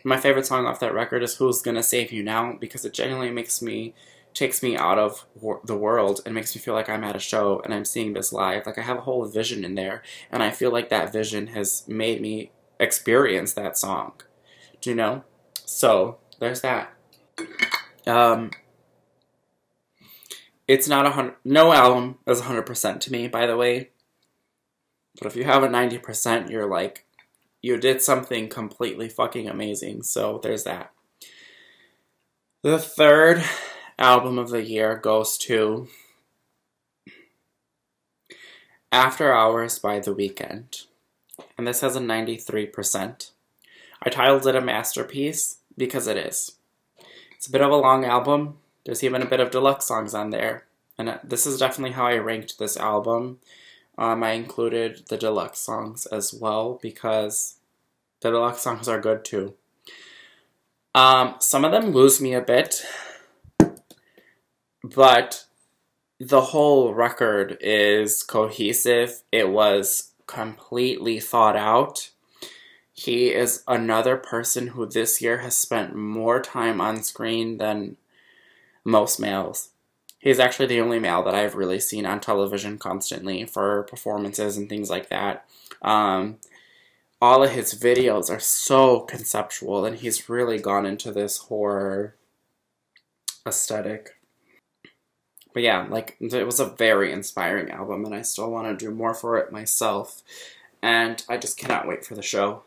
Speaker 1: My favorite song off that record is Who's Gonna Save You Now, because it genuinely takes me out of the world and makes me feel like I'm at a show and I'm seeing this live. Like, I have a whole vision in there, and I feel like that vision has made me experience that song. Do you know? So, there's that. It's not no album is 100% to me, by the way. But if you have a 90%, you're like, you did something completely fucking amazing. So, there's that. The 3rd album of the year goes to After Hours by The Weeknd. And this has a 93%. I titled it a masterpiece because it is. It's a bit of a long album. There's even a bit of deluxe songs on there. And this is definitely how I ranked this album. I included the deluxe songs as well because the deluxe songs are good too. Some of them lose me a bit, but the whole record is cohesive. It was completely thought out. He is another person who this year has spent more time on screen than most males. He's actually the only male that I've really seen on television constantly for performances and things like that. All of his videos are so conceptual, and he's really gone into this horror aesthetic. But yeah, like, it was a very inspiring album, and I still want to do more for it myself. And I just cannot wait for the show.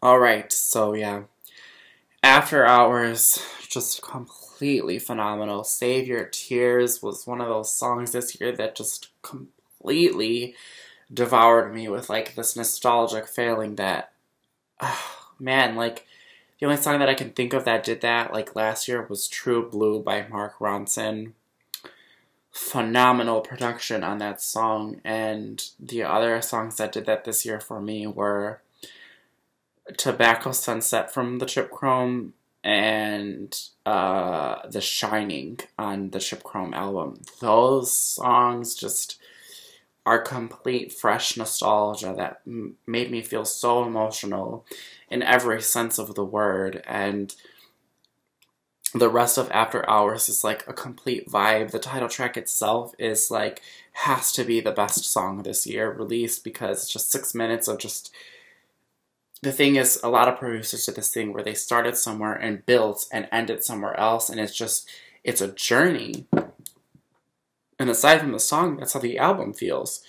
Speaker 1: Alright, so yeah. After Hours, just completely phenomenal. Save Your Tears was one of those songs this year that just completely devoured me with, like, this nostalgic feeling that, man, like, the only song that I can think of that did that, like, last year was True Blue by Mark Ronson. phenomenal production on that song, and the other songs that did that this year for me were Tobacco Sunset from the Chip Chrome and The Shining on the Chip Chrome album. Those songs just are complete fresh nostalgia that made me feel so emotional in every sense of the word, and the rest of After Hours is like a complete vibe. The title track itself is like, has to be the best song this year released, because it's just 6 minutes of just, the thing is, a lot of producers did this thing where they started somewhere and built and ended somewhere else, and it's just, it's a journey. And aside from the song, that's how the album feels.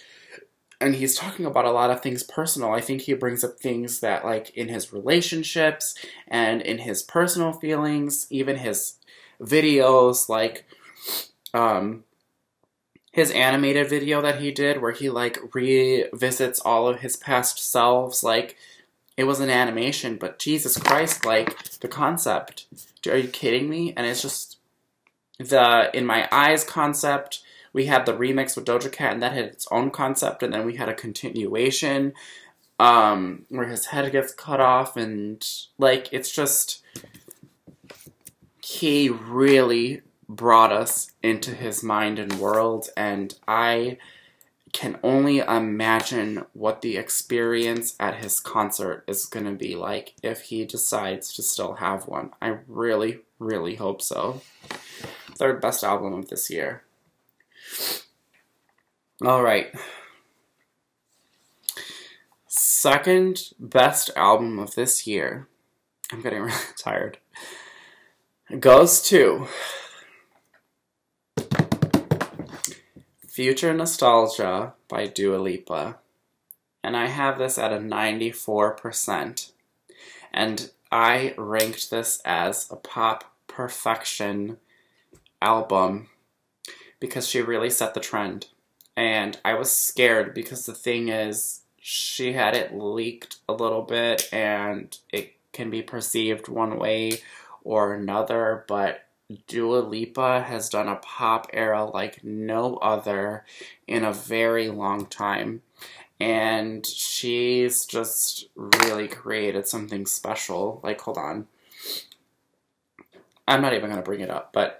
Speaker 1: And he's talking about a lot of things personal. I think he brings up things that, like, in his relationships and in his personal feelings, even his videos, like, his animated video that he did where he, like, revisits all of his past selves, like, it was an animation, but Jesus Christ, like, the concept. Are you kidding me? And it's just the In My Eyes concept. We had the remix with Doja Cat, and that had its own concept, and then we had a continuation where his head gets cut off, and, like, it's just, he really brought us into his mind and world, and I can only imagine what the experience at his concert is going to be like if he decides to still have one. I really, really hope so. Third best album of this year. Alright. Second best album of this year, I'm getting really tired, goes to Future Nostalgia by Dua Lipa. And I have this at a 94%. And I ranked this as a pop perfection album because she really set the trend. And I was scared because the thing is, she had it leaked a little bit and it can be perceived one way or another, but Dua Lipa has done a pop era like no other in a very long time. And she's just really created something special. Like, hold on. I'm not even going to bring it up, but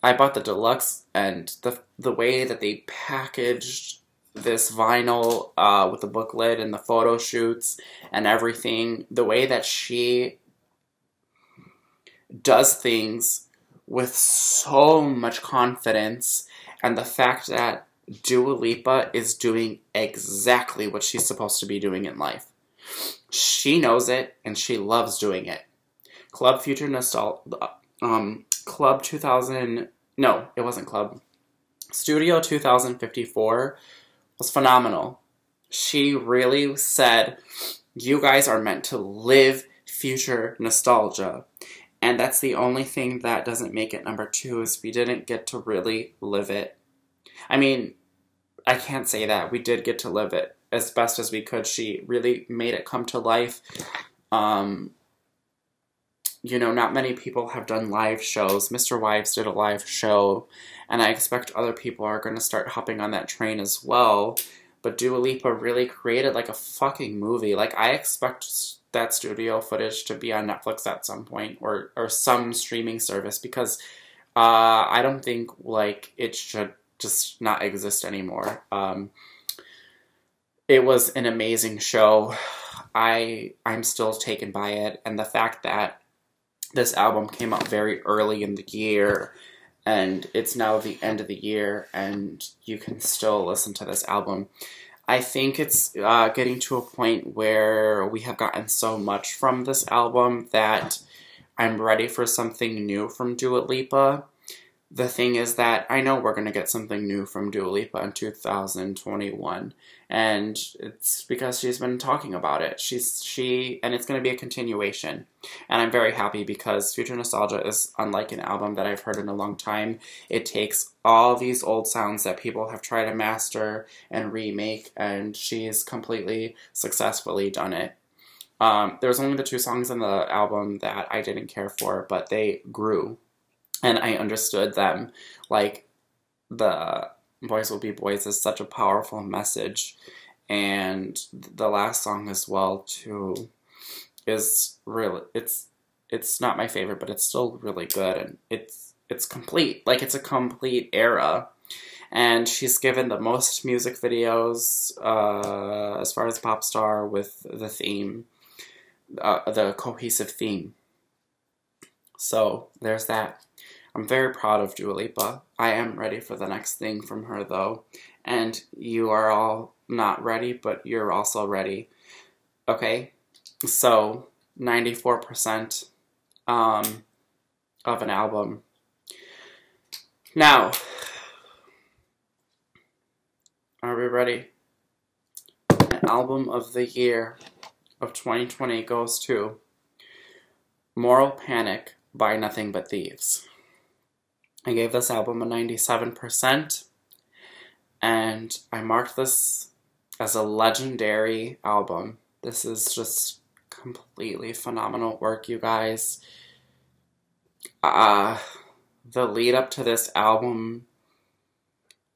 Speaker 1: I bought the Deluxe, and the way that they packaged this vinyl with the booklet and the photo shoots and everything, the way that she does things with so much confidence, and the fact that Dua Lipa is doing exactly what she's supposed to be doing in life. She knows it, and she loves doing it. Club 2000, no, it wasn't Club. Studio 2054 was phenomenal. She really said, you guys are meant to live future nostalgia. And that's the only thing that doesn't make it number 2, is we didn't get to really live it. I mean, I can't say that. We did get to live it as best as we could. She really made it come to life. You know, not many people have done live shows. Mr. Wives did a live show, and I expect other people are going to start hopping on that train as well. But Dua Lipa really created like a fucking movie. Like, I expect that studio footage to be on Netflix at some point, or some streaming service, because I don't think, like, it should just not exist anymore. It was an amazing show. I'm still taken by it, and the fact that this album came out very early in the year, and it's now the end of the year, and you can still listen to this album. I think it's getting to a point where we have gotten so much from this album that I'm ready for something new from Dua Lipa. The thing is that I know we're going to get something new from Dua Lipa in 2021, and it's because she's been talking about it. And it's going to be a continuation. And I'm very happy because Future Nostalgia is unlike an album that I've heard in a long time. It takes all these old sounds that people have tried to master and remake, and she's completely successfully done it. There's only the 2 songs on the album that I didn't care for, but they grew. And I understood them. Like, the Boys Will Be Boys is such a powerful message, and the last song as well too is really, it's not my favorite, but it's still really good, and it's complete. Like, it's a complete era. And she's given the most music videos as far as pop star with the theme, the cohesive theme. So there's that. I'm very proud of Dua Lipa. I am ready for the next thing from her though. And you are all not ready, but you're also ready. Okay? So 94% of an album. Now, are we ready? An album of the year of 2020 goes to Moral Panic by Nothing But Thieves. I gave this album a 97%, and I marked this as a legendary album. This is just completely phenomenal work, you guys. The lead up to this album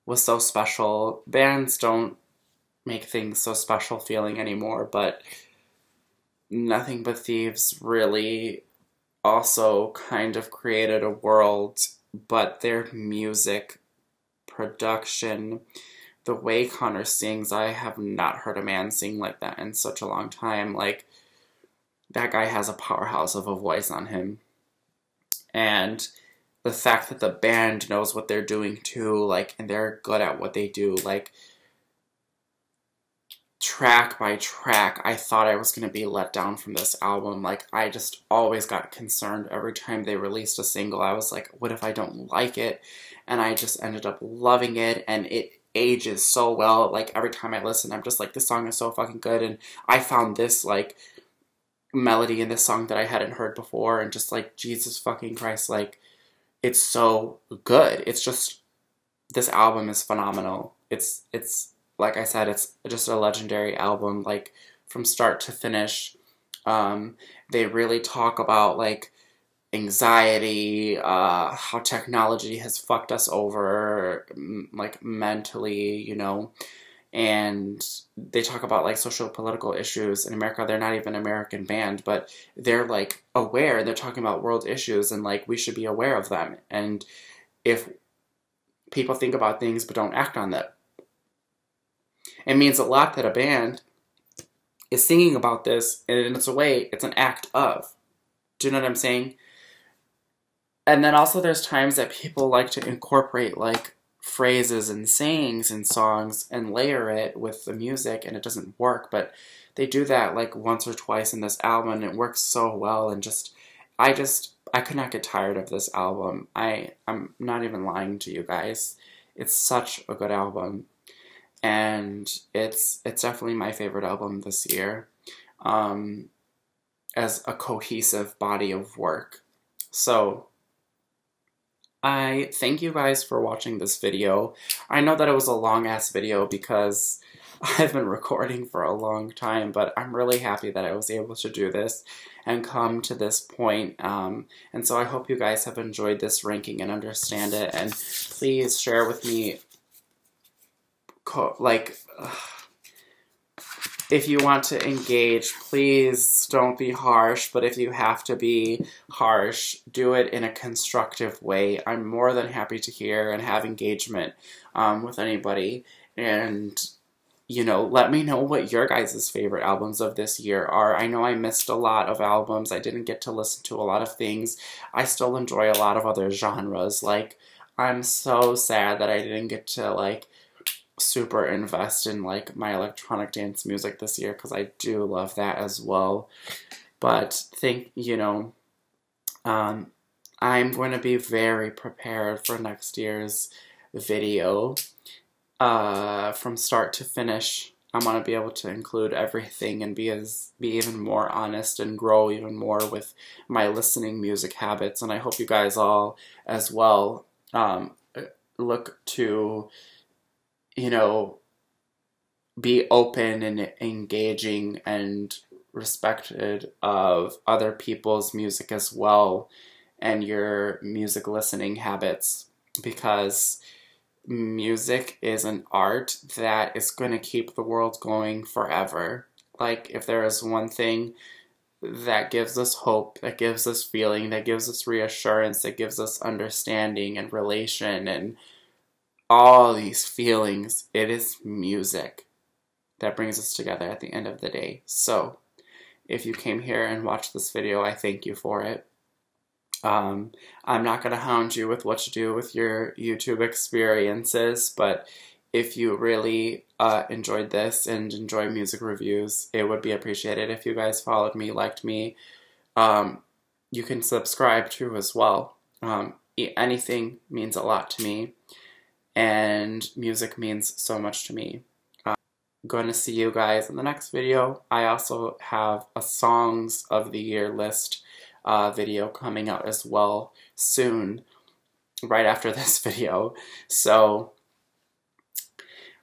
Speaker 1: was so special. Bands don't make things so special feeling anymore, but Nothing But Thieves really also kind of created a world, but their music production, the way Connor sings, I have not heard a man sing like that in such a long time. Like, that guy has a powerhouse of a voice on him. And the fact that the band knows what they're doing too, like, and they're good at what they do, like, track by track, I thought I was going to be let down from this album. Like, I just always got concerned every time they released a single. I was like, what if I don't like it? And I just ended up loving it, and it ages so well. Like, every time I listen, I'm just like, this song is so fucking good, and I found this, like, melody in this song that I hadn't heard before, and just like, Jesus fucking Christ, like, it's so good. It's just, this album is phenomenal. It's like I said, it's just a legendary album, like, from start to finish. They really talk about, like, anxiety, how technology has fucked us over, like, mentally, you know, and they talk about, like, social political issues in America. They're not even an American band, but they're, like, aware. They're talking about world issues, and, like, we should be aware of them. And if people think about things but don't act on them, it means a lot that a band is singing about this, and in its a way, it's an act of. Do you know what I'm saying? And then also there's times that people like to incorporate, like, phrases and sayings in songs and layer it with the music, and it doesn't work, but they do that, like, once or twice in this album, and it works so well, and I could not get tired of this album. I'm not even lying to you guys. It's such a good album, and it's definitely my favorite album this year, as a cohesive body of work. So I thank you guys for watching this video. I know that it was a long-ass video because I've been recording for a long time, but I'm really happy that I was able to do this and come to this point. And so I hope you guys have enjoyed this ranking and understand it. And please share with me, if you want to engage, please don't be harsh, but if you have to be harsh, do it in a constructive way. I'm more than happy to hear and have engagement with anybody. And, you know, let me know what your guys' favorite albums of this year are. I know I missed a lot of albums. I didn't get to listen to a lot of things. I still enjoy a lot of other genres. Like, I'm so sad that I didn't get to, like, super invest in, like, my electronic dance music this year, because I do love that as well. But you know, I'm going to be very prepared for next year's video. From start to finish, I'm going to be able to include everything and be even more honest and grow even more with my listening music habits. And I hope you guys all as well look to, you know, be open and engaging and respected of other people's music as well, and your music listening habits, because music is an art that is going to keep the world going forever. Like, if there is one thing that gives us hope, that gives us feeling, that gives us reassurance, that gives us understanding and relation and all these feelings, it is music that brings us together at the end of the day. So, if you came here and watched this video, I thank you for it. I'm not going to hound you with what to do with your YouTube experiences, but if you really enjoyed this and enjoy music reviews, it would be appreciated if you guys followed me, liked me. You can subscribe too as well. Anything means a lot to me, and music means so much to me. I'm going to see you guys in the next video. I also have a Songs of the Year list video coming out as well soon, right after this video. So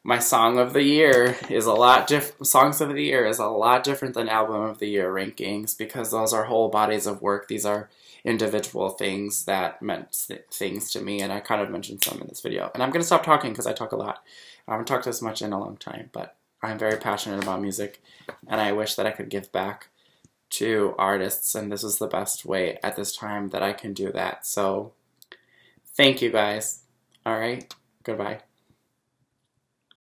Speaker 1: my Song of the Year is a lot different. Songs of the Year is a lot different than Album of the Year rankings, because those are whole bodies of work. These are individual things that meant things to me, and I kind of mentioned some in this video. And I'm going to stop talking because I talk a lot. I haven't talked as much in a long time, but I'm very passionate about music, and I wish that I could give back to artists, and this is the best way at this time that I can do that. So thank you guys. All right, goodbye.